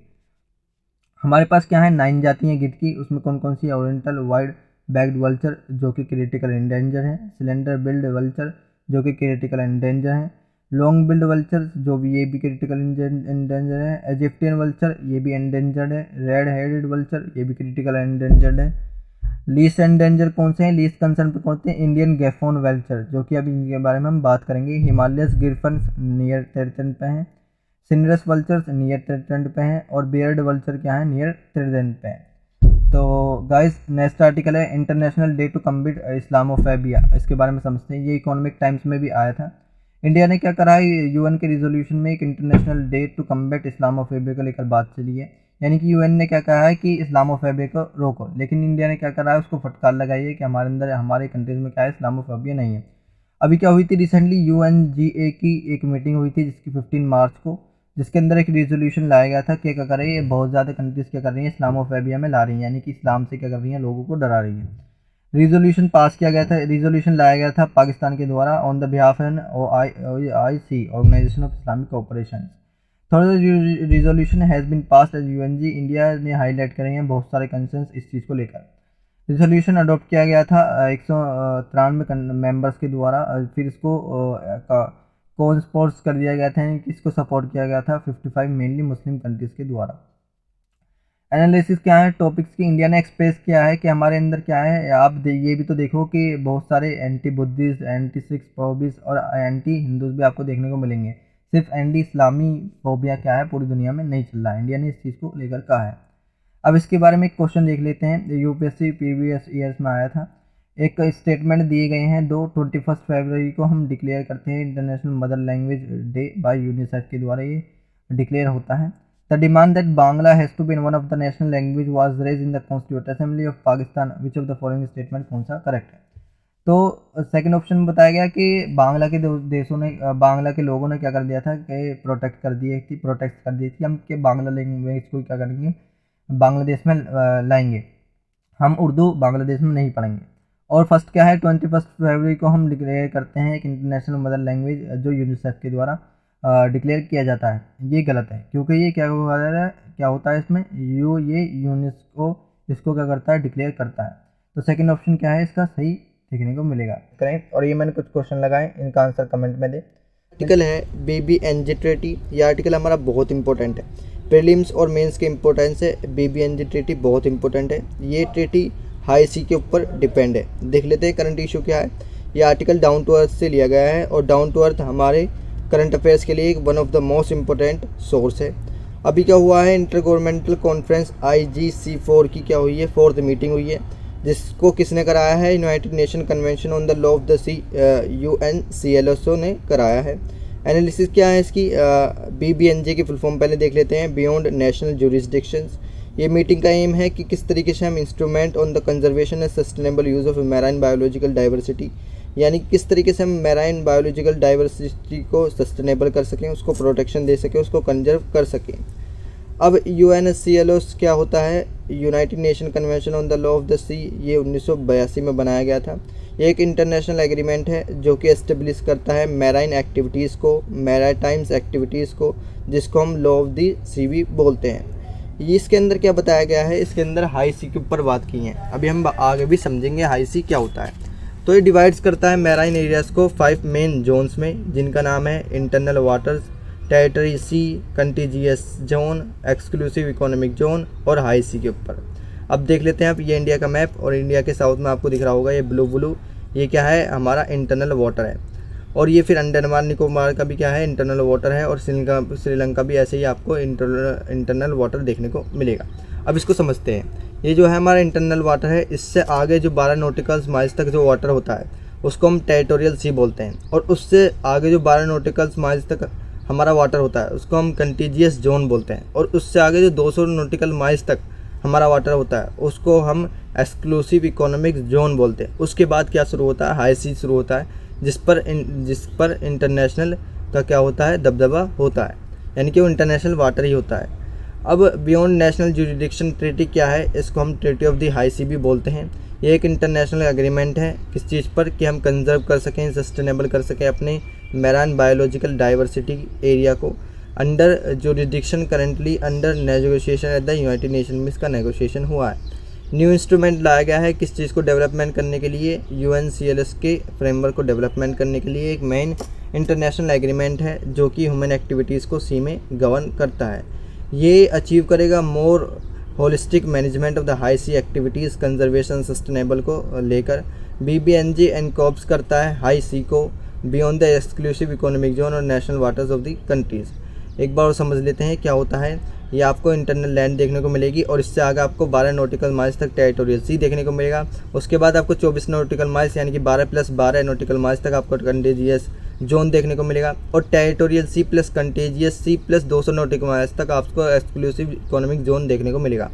हमारे पास क्या है 9 जाति हैं गिद्ध की, उसमें कौन कौन सी है, ओरिएंटल वाइड बैग्ड वल्चर जो कि क्रिटिकल एंडेंजर है, सिलेंडर बिल्ड वल्चर जो कि क्रिटिकल एंडेंजर है, लॉन्ग बिल्ड वल्चर जो भी ये भी क्रिटिकल एंडेंजर है, इजिप्टियन वल्चर ये भी एंडेंजर्ड है, रेड हेडेड वल्चर ये भी क्रिटिकल एंडेंजर्ड है, लीस्ट एंडेंजर कौन से हैं, लीस्ट कंसर्न पे कौन से हैं, इंडियन गेफोन वेल्चर जो कि अभी इनके बारे में हम बात करेंगे। हिमालयस गिरफन नियर ट्रेंड पे हैं, सिनरस वल्चर्स नियर ट्रेंड पे हैं, और बियर्ड वल्चर क्या है, नियर ट्रेंड पे हैं। तो गाइस नेक्स्ट आर्टिकल है international day to combat Islamophobia, इसके बारे में समझते हैं। ये इकोनॉमिक टाइम्स में भी आया था। इंडिया ने क्या करा है, यूएन के रिजोल्यूशन में एक international day to combat Islamophobia को लेकर बात चली है। यानी कि यूएन ने क्या कहा है कि इस्लामोफोबिया को रोको, लेकिन इंडिया ने क्या करा है, उसको फटकार लगाई है कि हमारे अंदर हमारे कंट्रीज में क्या है, इस्लामोफोबिया नहीं है। अभी क्या हुई थी रिसेंटली, UNGA की एक मीटिंग हुई थी जिसकी 15 मार्च को, जिसके अंदर एक रिजोल्यूशन लाया गया था कि क्या कर रही है, बहुत ज़्यादा कंट्रीज क्या कर रही है, इस्लामोफोबिया में ला रही हैं, यानी कि इस्लाम से क्या कर रही हैं, लोगों को डरा रही है। रिजोल्यूशन पास किया गया था, रिजोल्यूशन लाया गया था पाकिस्तान के द्वारा on the behalf an OIC organisation of Islamic cooperation. Third resolution has been passed as UNG, India ने हाईलाइट करे हैं बहुत सारे कंसर्न्स इस चीज़ को लेकर। रिजोल्यूशन अडॉप्ट किया गया था 193 मेंबर्स के द्वारा, फिर इसको कौन स्पोर्ट्स कर दिया गया था, किसको सपोर्ट किया गया था, 55 मेनली मुस्लिम कंट्रीज़ के द्वारा। एनालिसिस क्या है टॉपिक्स की, इंडिया ने एक्सप्रेस किया है कि हमारे अंदर क्या है, आप ये भी तो देखो कि बहुत सारे एंटी बुद्धिस्ट, एंटी सिख फोबिस और एंटी हिंदूज भी आपको देखने को मिलेंगे। सिर्फ एंटी इस्लामी फोबिया क्या है पूरी दुनिया में नहीं चल रहा है, इंडिया ने इस चीज़ को लेकर कहा है। अब इसके बारे में एक क्वेश्चन देख लेते हैं, UPSC प्रीवियस ईयर्स में आया था। एक स्टेटमेंट दिए गए हैं 21 फरवरी को हम डिक्लेयर करते हैं international mother language day by UNICEF के द्वारा ये डिक्लेयर होता है। The demand that Bangla has to be one of the national language was raise in the constituent assembly of Pakistan, which of the following statement कौन सा correct है। तो second option में बताया गया कि बांग्ला के देशों ने, बांग्ला के लोगों ने क्या कर दिया था कि प्रोटेक्ट कर दी थी हम कि बांग्ला लैंग्वेज को क्या करेंगे, बांग्लादेश में लाएंगे, हम उर्दू बांग्लादेश में नहीं पढ़ेंगे। और फर्स्ट क्या है, 21 फरवरी को हम डिक्लेयर करते हैं एक इंटरनेशनल मदर लैंग्वेज जो यूनिसेफ के द्वारा डिक्लेयर किया जाता है। ये गलत है क्योंकि ये क्या होता है इसमें, ये यूनेस्को इसको क्या करता है, डिक्लेयर करता है। तो सेकंड ऑप्शन क्या है इसका सही देखने को मिलेगा, करेक्ट। और ये मैंने कुछ क्वेश्चन लगाए, इनका आंसर कमेंट में दे। आर्टिकल है BBNJ ट्रीटी, ये आर्टिकल हमारा बहुत इंपॉर्टेंट है, प्रीलिम्स और मेंस के इम्पोर्टेंस है। BBNJ ट्रीटी बहुत इंपॉर्टेंट है, ये ट्रीटी हाई सी के ऊपर डिपेंड है। देख लेते हैं करंट इशू क्या है। ये आर्टिकल डाउन टू अर्थ से लिया गया है और डाउन टू अर्थ हमारे करंट अफेयर्स के लिए एक one of the most important source है। अभी क्या हुआ है, इंटर गवर्नमेंटल कॉन्फ्रेंस IGC4 की क्या हुई है, 4th मीटिंग हुई है, जिसको किसने कराया है, United nation convention on the law of the sea UNCLOS ने कराया है। एनालिसिस क्या है इसकी, BBNJ की फुल फॉर्म पहले देख लेते हैं, बियॉन्ड नेशनल जुरिस्डिक्शंस। ये मीटिंग का एम है कि किस तरीके से हम instrument on the conservation and sustainable use of marine biological diversity, यानी किस तरीके से हम मैराइन बायोलॉजिकल डाइवर्सिटी को सस्टेनेबल कर सकें, उसको प्रोटेक्शन दे सकें, उसको कंजर्व कर सकें। अब UNCLOS क्या होता है, United nation convention on the law of the Sea, ये 1982 में बनाया गया था। ये एक इंटरनेशनल एग्रीमेंट है जो कि एस्टेब्लिश करता है मैराइन एक्टिविटीज़ को, मैराटाइम्स एक्टिविटीज़ को, जिसको हम लॉ ऑफ द सी भी बोलते हैं। ये इसके अंदर क्या बताया गया है, इसके अंदर हाई सी के ऊपर बात की है। अभी हम आगे भी समझेंगे हाई सी क्या होता है। तो ये डिवाइड्स करता है मैराइन एरियाज़ को 5 मेन जोन्स में, जिनका नाम है internal waters, territory sea, contiguous zone, exclusive economic zone और हाई सी के ऊपर। अब देख लेते हैं आप, ये इंडिया का मैप और इंडिया के साउथ में आपको दिख रहा होगा ये ब्लू, ये क्या है, हमारा इंटरनल वाटर है। और ये फिर अंडमान निकोबार का भी क्या है, इंटरनल वाटर है। और श्रीलंका भी ऐसे ही आपको इंटरनल वाटर देखने को मिलेगा। अब इसको समझते हैं, ये जो है हमारा इंटरनल वाटर है, इससे आगे जो 12 नॉटिकल माइल्स तक जो वाटर होता है उसको हम टेरिटोरियल सी बोलते हैं। और उससे आगे जो 12 नॉटिकल माइल्स तक हमारा वाटर होता है उसको हम कंटीजियस जोन बोलते हैं। और उससे आगे जो 200 नॉटिकल माइल्स तक हमारा वाटर होता है उसको हम एक्सक्लूसिव इकोनॉमिक जोन बोलते हैं। उसके बाद क्या शुरू होता है, हाई सी शुरू होता है, जिस पर इंटरनेशनल का क्या होता है, दबदबा होता है, यानी कि वो इंटरनेशनल वाटर ही होता है। अब बियॉन्ड नेशनल जुरिडिक्शन ट्रीटी क्या है, इसको हम ट्रीटी ऑफ द हाई सी भी बोलते हैं। ये एक इंटरनेशनल एग्रीमेंट है किस चीज़ पर, कि हम कंजर्व कर सकें, सस्टेनेबल कर सकें अपने मैराइन बायोलॉजिकल डाइवर्सिटी एरिया को। Under jurisdiction currently under negotiation at the United nation में इसका नेगोशिएशन हुआ है। न्यू इंस्ट्रूमेंट लाया गया है किस चीज़ को डेवलपमेंट करने के लिए, UNCLOS के फ्रेमवर्क को डेवलपमेंट करने के लिए। एक मेन इंटरनेशनल एग्रीमेंट है जो कि ह्यूमन एक्टिविटीज़ को सी में गवर्न करता है। ये अचीव करेगा more holistic management of the high sea activities, conservation, sustainable को लेकर। BBNG एनकॉप्स करता है हाई सी को beyond the exclusive economic zone और national waters of the countries. एक बार और समझ लेते हैं क्या होता है। ये आपको इंटरनल लैंड देखने को मिलेगी और इससे आगे आपको 12 नॉटिकल माइल्स तक टेरिटोरियल सी देखने को मिलेगा। उसके बाद आपको 24 नॉटिकल माइल्स यानी कि 12 + 12 नॉटिकल माइल्स तक आपको कंटेजियस जोन देखने को मिलेगा और territorial sea plus contiguous sea plus 200 nautical miles तक आपको एक्सक्लूसिव इकोनॉमिक जोन देखने को मिलेगा।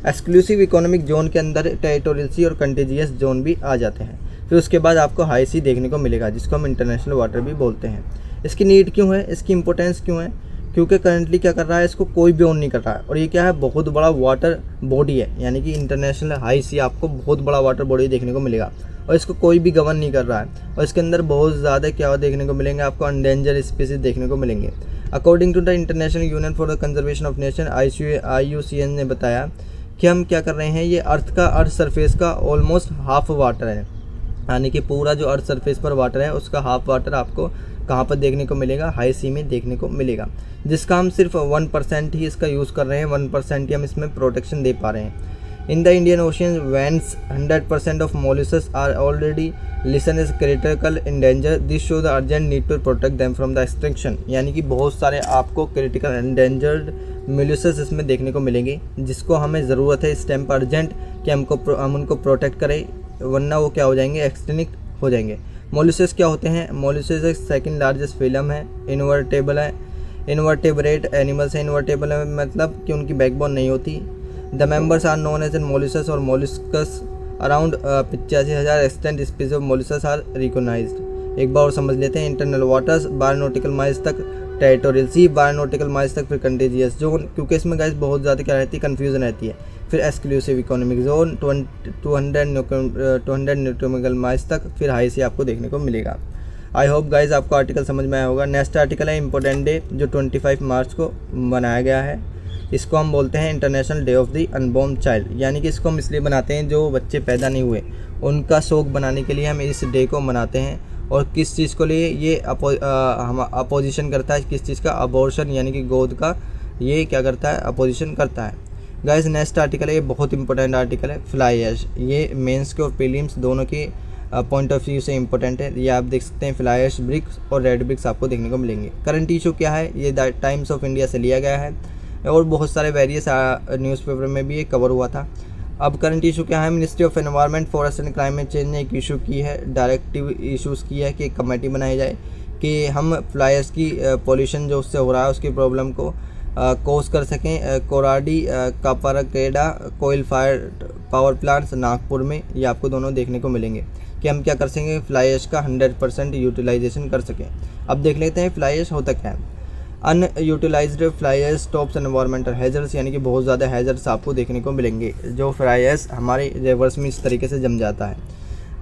एक्सक्लूसिव इकोनॉमिक जोन के अंदर टेरिटोरियल सी और कंटेजियस जोन भी आ जाते हैं। फिर उसके बाद आपको हाई सी देखने को मिलेगा जिसको हम इंटरनेशनल वाटर भी बोलते हैं। इसकी नीड क्यों है, इसकी इंपॉर्टेंस क्यों है? क्योंकि करंटली क्या कर रहा है, इसको कोई भी ओन नहीं कर रहा है और ये क्या है, बहुत बड़ा वाटर बॉडी है, यानी कि इंटरनेशनल हाई सी आपको बहुत बड़ा वाटर बॉडी देखने को मिलेगा और इसको कोई भी गवर्न नहीं कर रहा है। और इसके अंदर बहुत ज़्यादा क्या देखने को मिलेंगे, आपको एंडेंजर स्पीसीज देखने को मिलेंगे। According to the international union for the conservation of nation IUCN ने बताया कि हम क्या कर रहे हैं, ये अर्थ सरफेस का ऑलमोस्ट हाफ वाटर है, यानी कि पूरा जो अर्थ सरफेस पर वाटर है उसका हाफ वाटर आपको कहाँ पर देखने को मिलेगा, हाई सी में देखने को मिलेगा, जिसका हम सिर्फ 1% ही इसका यूज़ कर रहे हैं, 1% ही हम इसमें प्रोटेक्शन दे पा रहे हैं। इन द इंडियन ओशियन वेन्स 100% of molluscs are already listed is critical endangered, this show the urgent need to protect them from the extinction. यानी कि बहुत सारे आपको क्रिटिकल एंडेंजर्ड मोलस्कस इसमें देखने को मिलेंगे जिसको हमें ज़रूरत है इस टाइम पर अर्जेंट कि हम उनको प्रोटेक्ट करें, वरना वो क्या हो जाएंगे, एक्सटिंक्ट हो जाएंगे। मोलस्कस क्या होते हैं? मोलस्कस एक सेकंड लार्जेस्ट फिलम है, इन्वर्टेबल है, इन्वर्टेब्रेट एनिमल्स है। इन्वर्टेबल है मतलब कि उनकी बैकबोन नहीं होती। The members are known as an molluscs or molluscs around 85,000 extant species of molluscs are recognised. एक बार और समझ लेते हैं। इंटरनल वाटर्स 12 नॉटिकल माइल्स तक, टेरिटोरियल सी 12 नॉटिकल माइल्स तक, फिर कंटेजियस जोन, क्योंकि इसमें गाइस बहुत ज़्यादा क्या रहती है, कन्फ्यूजन रहती है। फिर exclusive economic zone 200 nautical miles तक, फिर हाई सी आपको देखने को मिलेगा। आई होप गाइज आपको आर्टिकल समझ में आया होगा। नेक्स्ट आर्टिकल है इम्पोर्टेंट डे जो 25 मार्च को बनाया गया है। इसको हम बोलते हैं international day of the unborn child, यानी कि इसको हम इसलिए बनाते हैं जो बच्चे पैदा नहीं हुए उनका शौक बनाने के लिए हम इस डे को मनाते हैं। और किस चीज़ को लिए ये हम अपोजिशन करता है, किस चीज़ का, अबॉर्शन यानी कि गोद का, ये क्या करता है, अपोजिशन करता है। गाइज नेक्स्ट आर्टिकल है, ये बहुत इंपॉर्टेंट आर्टिकल है, फ्लाई ऐश। ये मेंस के और प्रीलिम्स दोनों की पॉइंट ऑफ व्यू से इंपॉर्टेंट है। ये आप देख सकते हैं, फ्लाई ऐश ब्रिक्स और रेड ब्रिक्स आपको देखने को मिलेंगे। करंट इशू क्या है, ये द टाइम्स ऑफ इंडिया से लिया गया है और बहुत सारे वेरियस न्यूज़पेपर में भी ये कवर हुआ था। अब करंट इशू क्या है, ministry of environment, forest and climate change ने एक इशू की है, डायरेक्टिव इशूज़ की है कि एक कमेटी बनाई जाए कि हम फ्लाई ऐश की पॉल्यूशन जो उससे हो रहा है उसकी प्रॉब्लम को कोस कर सकें। कोराडी कापाराकेडा कोयल फायर पावर प्लांट्स नागपुर में, ये आपको दोनों देखने को मिलेंगे कि हम क्या कर सकेंगे, फ्लाई ऐश का 100% यूटिलाइजेशन कर सकें। अब देख लेते हैं फ्लाई ऐश होता क्या है। Unutilised fly ash stops environmental hazards, यानी कि बहुत ज़्यादा हैजर्ड्स आपको देखने को मिलेंगे जो फ्लाई ऐश हमारे रिवर्स में इस तरीके से जम जाता है।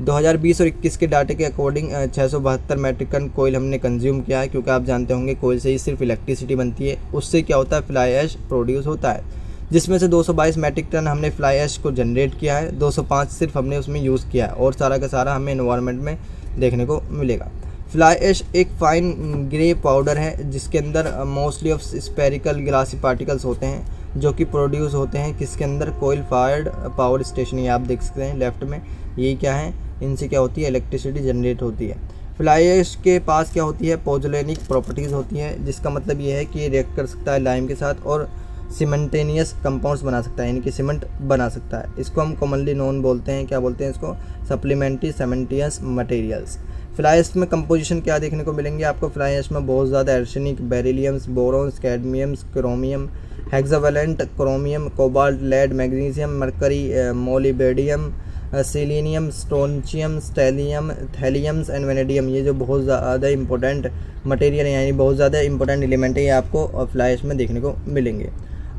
2020 और 21 के डाटे के अकॉर्डिंग 672 मेट्रिक टन कोयल हमने कंज्यूम किया है, क्योंकि आप जानते होंगे कोयल से ही सिर्फ इलेक्ट्रिसिटी बनती है। उससे क्या होता है, फ्लाई ऐश प्रोड्यूस होता है, जिसमें से 222 मेट्रिक टन हमने फ्लाई ऐश को जनरेट किया है, 205 सिर्फ हमने उसमें यूज़ किया है और सारा का सारा हमें एनवायरनमेंट में देखने को मिलेगा। फ्लाई ऐश एक फाइन ग्रे पाउडर है जिसके अंदर mostly of spherical glassy particles होते हैं जो कि प्रोड्यूस होते हैं किसके अंदर, कोयल फायर्ड पावर स्टेशन। ये आप देख सकते हैं लेफ्ट में, ये क्या है, इनसे क्या होती है, इलेक्ट्रिसिटी जनरेट होती है। फ्लाई ऐश के पास क्या होती है, पोजोलेनिक प्रॉपर्टीज़ होती है, जिसका मतलब ये है कि ये रिएक्ट कर सकता है लाइम के साथ और सीमेंटेनियस कंपाउंड्स बना सकता है, यानी कि सीमेंट बना सकता है। इसको हम कॉमनली नोन बोलते हैं, क्या बोलते हैं इसको, सप्लीमेंट्री सीमेंटियस मटेरियल्स। फ्लाई ऐश में कंपोजिशन क्या देखने को मिलेंगे आपको, फ्लाई ऐश में बहुत ज़्यादा arsenic, berylliums, borons, cadmiums, chromium, hexavalent chromium, cobalt, lead, magnesium, mercury, molybdenum, selenium, strontium, stellium, thalliums and vanadium, ये जो बहुत ज़्यादा इंपॉर्टेंट मटेरियल है, यानी बहुत ज़्यादा इंपॉर्टेंट एलिमेंट है, ये आपको फ्लाई ऐश में देखने को मिलेंगे।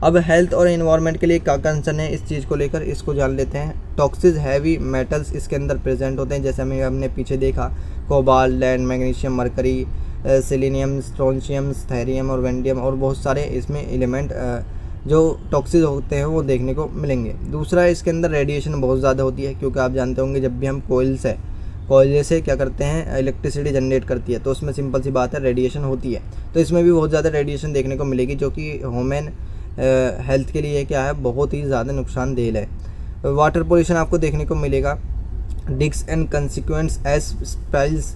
अब हेल्थ और एनवायरनमेंट के लिए क्या कंसर्न है इस चीज़ को लेकर, इसको जान लेते हैं। टॉक्सिस हैवी मेटल्स इसके अंदर प्रेजेंट होते हैं, जैसे हमने पीछे देखा, cobalt, lead, magnesium, mercury, selenium, strontium, thallium और वेनेडियम और बहुत सारे इसमें एलिमेंट जो टॉक्सिक होते हैं वो देखने को मिलेंगे। दूसरा, इसके अंदर रेडिएशन बहुत ज़्यादा होती है, क्योंकि आप जानते होंगे जब भी हम कोयले से क्या करते हैं, इलेक्ट्रिसिटी जनरेट करती है, तो उसमें सिंपल सी बात है रेडिएशन होती है। तो इसमें भी बहुत ज़्यादा रेडिएशन देखने को मिलेगी जो कि ह्यूमन हेल्थ के लिए क्या है, बहुत ही ज़्यादा नुकसानदेह है। वाटर पोल्यूशन आपको देखने को मिलेगा। Dykes and consequence ash spills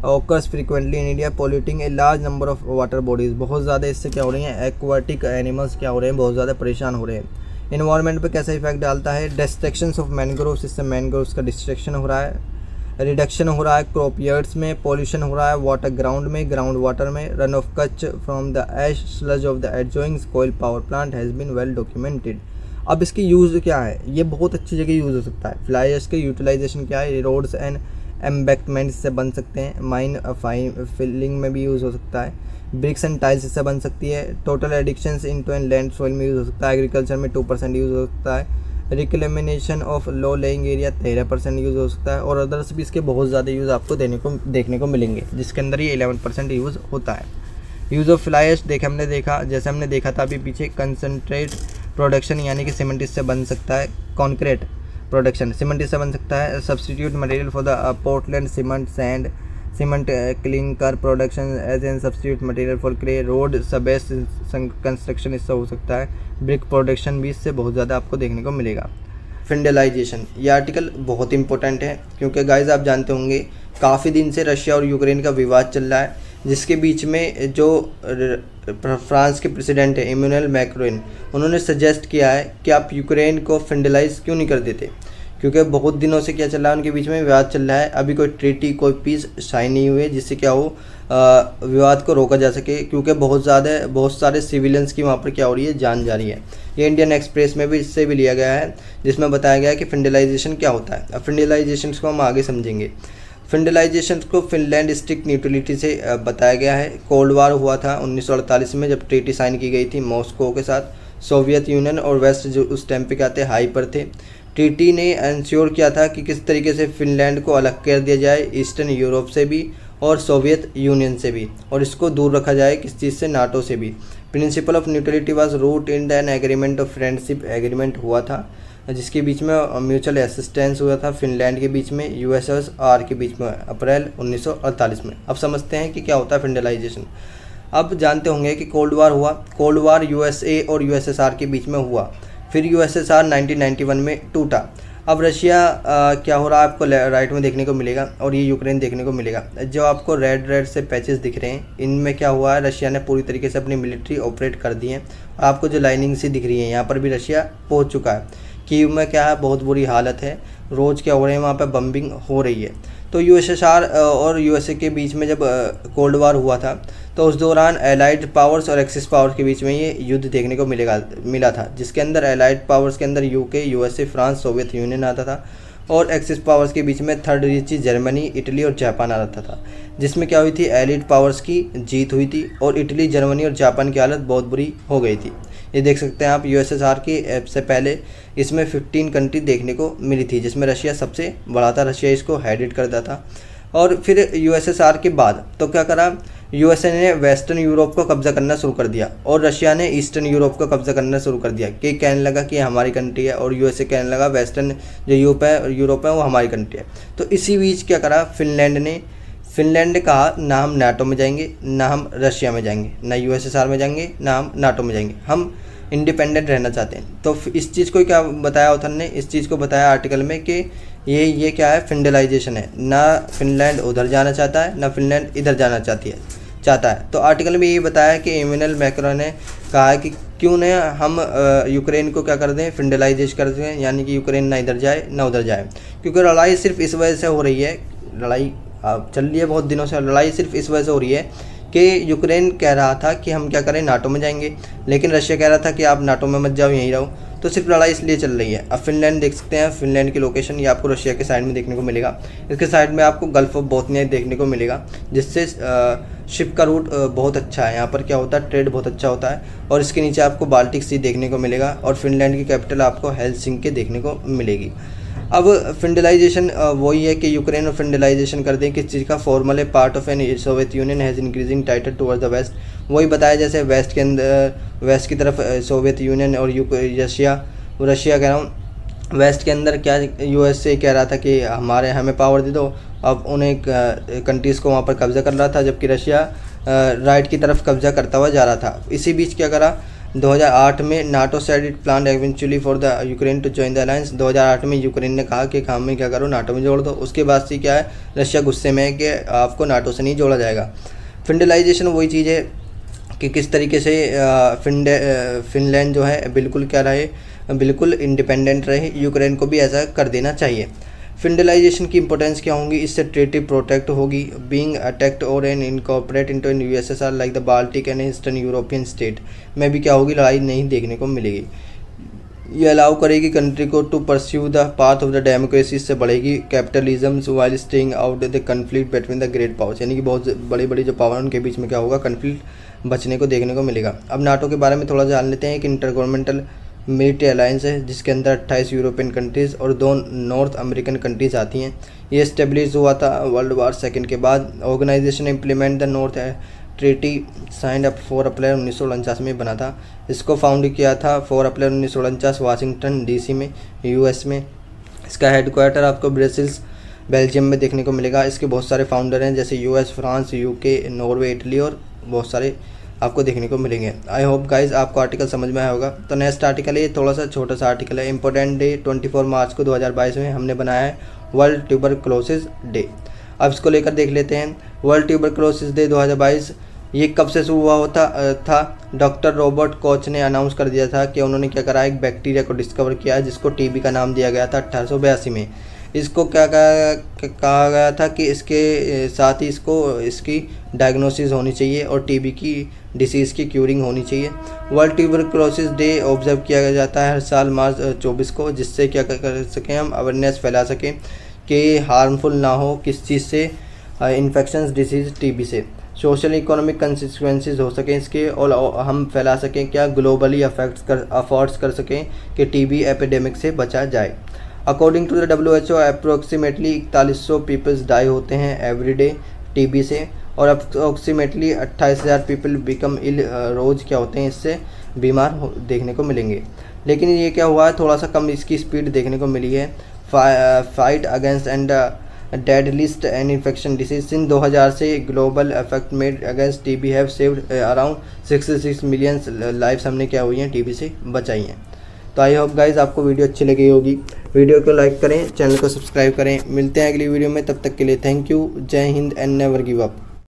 occurs frequently in India polluting a large number of water bodies. बहुत ज़्यादा इससे क्या हो रही हैं, एक्वाटिक एनिमल्स क्या हो रहे हैं, बहुत ज़्यादा परेशान हो रहे हैं। इन्वायरमेंट पे कैसा इफेक्ट डालता है, डिस्ट्रक्शंस ऑफ मैनग्रोव्स, इससे मैनग्रोव्स का डिस्ट्रक्शन हो रहा है, रिडक्शन हो रहा है क्रॉप यार्ड्स में, पॉल्यूशन हो रहा है वाटर ग्राउंड में, ग्राउंड वाटर में, run off catch from the ash sludge of the adjoining coal power plant has been well documented. अब इसकी यूज़ क्या है, ये बहुत अच्छी जगह यूज़ हो सकता है। फ्लाई ऐश के यूटिलाइजेशन क्या है, रोड्स एंड एम्बैंकमेंट्स से बन सकते हैं, माइन फाइन फिलिंग में भी यूज़ हो सकता है, ब्रिक्स एंड टाइल्स से बन सकती है, total addictions into and land soil में यूज़ हो सकता है, एग्रीकल्चर में 2% यूज़ हो सकता है, reclamation of low laying area 13% use हो सकता है, और अदर्स भी इसके बहुत ज़्यादा यूज़ आपको देखने को मिलेंगे, जिसके अंदर ये 11% यूज़ होता है। यूज़ ऑफ फ्लाई ऐश जैसे हमने देखा था अभी पीछे, कंसनट्रेट प्रोडक्शन यानी कि सीमेंट इससे बन सकता है, कॉन्क्रीट प्रोडक्शन सीमेंट इससे बन सकता है, substitute material for the Portland cement, sand cement, clinker production as an substitute material for clay, road subbase construction इससे हो सकता है, ब्रिक प्रोडक्शन भी इससे बहुत ज़्यादा आपको देखने को मिलेगा। फिंडलाइजेशन, ये आर्टिकल बहुत इंपॉर्टेंट है क्योंकि गाइस आप जानते होंगे काफ़ी दिन से रशिया और यूक्रेन का विवाद चल रहा है, जिसके बीच में जो फ्रांस के प्रेसिडेंट है इमैनुअल मैक्रोन, उन्होंने सजेस्ट किया है कि आप यूक्रेन को फिंडलाइज क्यों नहीं कर देते, क्योंकि बहुत दिनों से क्या चल रहा है, उनके बीच में विवाद चल रहा है, अभी कोई ट्रीटी कोई पीस साइन नहीं हुए जिससे क्या हो विवाद को रोका जा सके, क्योंकि बहुत सारे सिविलियंस की वहाँ पर क्या हो रही है, जान जा रही है। ये इंडियन एक्सप्रेस में भी इससे भी लिया गया है, जिसमें बताया गया है कि फिंडलाइजेशन क्या होता है। अब फिंडलाइजेशन को हम आगे समझेंगे। फिंडलाइजेशन को फिनलैंड स्ट्रिक्ट न्यूट्रलिटी से बताया गया है। कोल्ड वार हुआ था 1948 में, जब ट्रीटी साइन की गई थी मॉस्को के साथ। सोवियत यूनियन और वेस्ट जो उस टाइम पे क्या थे, हाई पर थे। ट्रीटी ने इंश्योर किया था कि किस तरीके से फिनलैंड को अलग कर दिया जाए ईस्टर्न यूरोप से भी और सोवियत यूनियन से भी, और इसको दूर रखा जाए किस चीज़ से, नाटो से भी। Principle of neutrality was root in an agreement of friendship, agreement हुआ था जिसके बीच में म्यूचुअल असिस्टेंस हुआ था फिनलैंड के बीच में, यूएसएसआर के बीच में अप्रैल 1948 में। अब समझते हैं कि क्या होता है फिंडलाइजेशन। अब जानते होंगे कि कोल्ड वार हुआ, कोल्ड वार यूएसए और यूएसएसआर के बीच में हुआ, फिर यूएसएसआर 1991 में टूटा। अब रशिया क्या हो रहा है आपको राइट में देखने को मिलेगा, और ये यूक्रेन देखने को मिलेगा। जो आपको रेड से पैचेस दिख रहे हैं, इनमें क्या हुआ है, रशिया ने पूरी तरीके से अपनी मिलिट्री ऑपरेट कर दी है। आपको जो लाइनिंग सी दिख रही है, यहाँ पर भी रशिया पहुँच चुका है। कीव में क्या है, बहुत बुरी हालत है, रोज़ क्या हो रहे हैं वहाँ पे, बम्बिंग हो रही है। तो यूएसएसआर और यूएसए के बीच में जब कोल्ड वार हुआ था, तो उस दौरान एलाइड पावर्स और एक्सिस पावर्स के बीच में ये युद्ध देखने को मिला था, जिसके अंदर एलाइड पावर्स के अंदर UK, USA, France, Soviet union आता था, और एक्सिस पावर्स के बीच में थर्ड रिची जर्मनी, इटली और जापान आ रहा था, जिसमें क्या हुई थी, एलाइड पावर्स की जीत हुई थी, और इटली, जर्मनी और जापान की हालत बहुत बुरी हो गई थी। ये देख सकते हैं आप, यूएसएसआर की से पहले इसमें 15 कंट्री देखने को मिली थी, जिसमें रशिया सबसे बड़ा था, रशिया इसको हेडिट करता था। और फिर यूएसएसआर के बाद तो क्या करा, यूएसए ने वेस्टर्न यूरोप को कब्जा करना शुरू कर दिया, और रशिया ने ईस्टर्न यूरोप को कब्जा करना शुरू कर दिया, कि कहने लगा कि हमारी कंट्री है, और यूएसए कहने लगा वेस्टर्न जो यूरोप है वो हमारी कंट्री है। तो इसी बीच क्या करा, फिनलैंड ने कहा ना हम नाटो में जाएंगे, ना हम रशिया में जाएंगे, ना यूएसएसआर में जाएंगे, ना हम नाटो में जाएंगे, हम इंडिपेंडेंट रहना चाहते हैं। तो इस चीज़ को क्या बताया ऑथर ने, इस चीज़ को बताया आर्टिकल में कि ये क्या है, फिंडलाइजेशन है। ना फिनलैंड उधर जाना चाहता है, ना फिनलैंड इधर जाना चाहता है। तो आर्टिकल में ये बताया कि इमैनुअल मैक्रोन ने कहा है कि क्यों न हम यूक्रेन को क्या कर दें, फिंडलाइजेश कर दें, यानी कि यूक्रेन ना इधर जाए ना उधर जाए। क्योंकि लड़ाई सिर्फ इस वजह से हो रही है, लड़ाई चल रही है बहुत दिनों से, लड़ाई सिर्फ इस वजह से हो रही है कि यूक्रेन कह रहा था कि हम क्या करें, नाटो में जाएंगे, लेकिन रशिया कह रहा था कि आप नाटो में मत जाओ, यहीं रहो। तो सिर्फ लड़ाई इसलिए चल रही है। अब फिनलैंड देख सकते हैं, फिनलैंड की लोकेशन ये आपको रशिया के साइड में देखने को मिलेगा। इसके साइड में आपको गल्फ ऑफ बोथनिया देखने को मिलेगा, जिससे शिप का रूट बहुत अच्छा है, यहाँ पर क्या होता है, ट्रेड बहुत अच्छा होता है। और इसके नीचे आपको बाल्टिक सी देखने को मिलेगा, और फिनलैंड की कैपिटल आपको हेलसिंकी देखने को मिलेगी। अब फिंडलाइजेशन वही है कि यूक्रेन और फिंडलाइजेशन कर दें, किस चीज़ का, फॉर्मल है, part of an Soviet Union has increasing titer towards the West. वही बताया जैसे वेस्ट की तरफ सोवियत यूनियन और रशिया कह रहा हूँ, वेस्ट के अंदर क्या यूएसए कह रहा था कि हमें पावर दे दो, अब उन्हें कंट्रीज़ को वहाँ पर कब्जा कर रहा था, जबकि रशिया राइट की तरफ कब्जा करता हुआ जा रहा था। इसी बीच क्या करा, 2008 में NATO said it plan eventually for the Ukraine to join the alliance. 2008 में यूक्रेन ने कहा कि काम में क्या करो, नाटो में जोड़ दो। उसके बाद से क्या है, रशिया गुस्से में है कि आपको नाटो से नहीं जोड़ा जाएगा। फिनलाइजेशन वही चीज़ है कि किस तरीके से फिनलैंड जो है बिल्कुल क्या रहे, बिल्कुल इंडिपेंडेंट रहे। यूक्रेन को भी ऐसा कर देना चाहिए। फिनलाइजेशन की इंपॉर्टेंस क्या होंगी, इससे ट्रेटिव प्रोटेक्ट होगी। बीइंग अटैक्ट और an incorporate into an USSR like the Baltic and eastern European state में भी क्या होगी, लड़ाई नहीं देखने को मिलेगी। ये अलाउ करेगी कंट्री को to pursue the path of the democracy, से बढ़ेगी capitalism while staying out the conflict between the great powers, यानी कि बहुत बड़ी बड़ी जो पावर उनके बीच में क्या होगा, कन्फ्लिक्ट बचने को देखने को मिलेगा। अब नाटो के बारे में थोड़ा जान लेते हैं। एक इंटरगवर्नमेंटल मिलिट्री अलायंस है जिसके अंदर 28 यूरोपियन कंट्रीज़ और 2 नॉर्थ अमेरिकन कंट्रीज़ आती हैं। ये इस्टेब्लिश हुआ था वर्ल्ड वार सेकेंड के बाद। Organisation implement the north treaty signed up 4 April 1949 में बना था। इसको फाउंड किया था 4 अप्रैल 1949 वाशिंगटन डीसी में, यूएस में। इसका हेडक्वार्टर आपको ब्रसेल्स बेल्जियम में देखने को मिलेगा। इसके बहुत सारे फाउंडर हैं जैसे US, France, UK, Norway, Italy और बहुत सारे आपको देखने को मिलेंगे। आई होप गाइज आपको आर्टिकल समझ में आया होगा। तो नेक्स्ट आर्टिकल है, ये थोड़ा सा छोटा सा आर्टिकल है। इंपॉर्टेंट डे 24 मार्च को 2022 में हमने बनाया है वर्ल्ड ट्यूबरक्लोसिस डे। अब इसको लेकर देख लेते हैं। वर्ल्ड ट्यूबरक्लोसिस डे 2022 ये कब से शुरू हुआ था। डॉक्टर रॉबर्ट कॉच ने अनाउंस कर दिया था कि उन्होंने क्या करा, एक बैक्टीरिया को डिस्कवर किया जिसको टीबी का नाम दिया गया था 1882 में। इसको क्या कहा गया था कि इसके साथ ही इसकी डायग्नोसिस होनी चाहिए और टीबी की डिसीज़ की क्यूरिंग होनी चाहिए। वर्ल्ड ट्यूबरक्लोसिस डे ऑब्जर्व किया जाता है हर साल मार्च 24 को, जिससे क्या कर सकें हम अवेयरनेस फैला सकें कि हार्मफुल ना हो किस चीज़ से, इन्फेक्शंस डिसीज़ टीबी से। सोशल इकोनॉमिक कंसिक्वेंसेस हो सकें इसके, और हम फैला सकें क्या, ग्लोबली अफोर्ड्स कर सकें कि टीबी एपिडेमिक से बचा जाए। According to the WHO approximately 4100 peoples die होते हैं एवरी डे टीबी से, और अप्रोक्सीमेटली 28,000 पीपल बिकम इल रोज़ क्या होते हैं, इससे बीमार देखने को मिलेंगे। लेकिन ये क्या हुआ है, थोड़ा सा कम इसकी स्पीड देखने को मिली है। Fight against and dead list and infection disease since 2000 से global effect made against TB have saved around 66 million lifes हमने क्या हुई हैं, टीबी से बचाई हैं। तो आई होप गाइज आपको वीडियो अच्छी लगी होगी। वीडियो को लाइक करें, चैनल को सब्सक्राइब करें। मिलते हैं अगली वीडियो में, तब तक के लिए थैंक यू। जय Hind and never give up.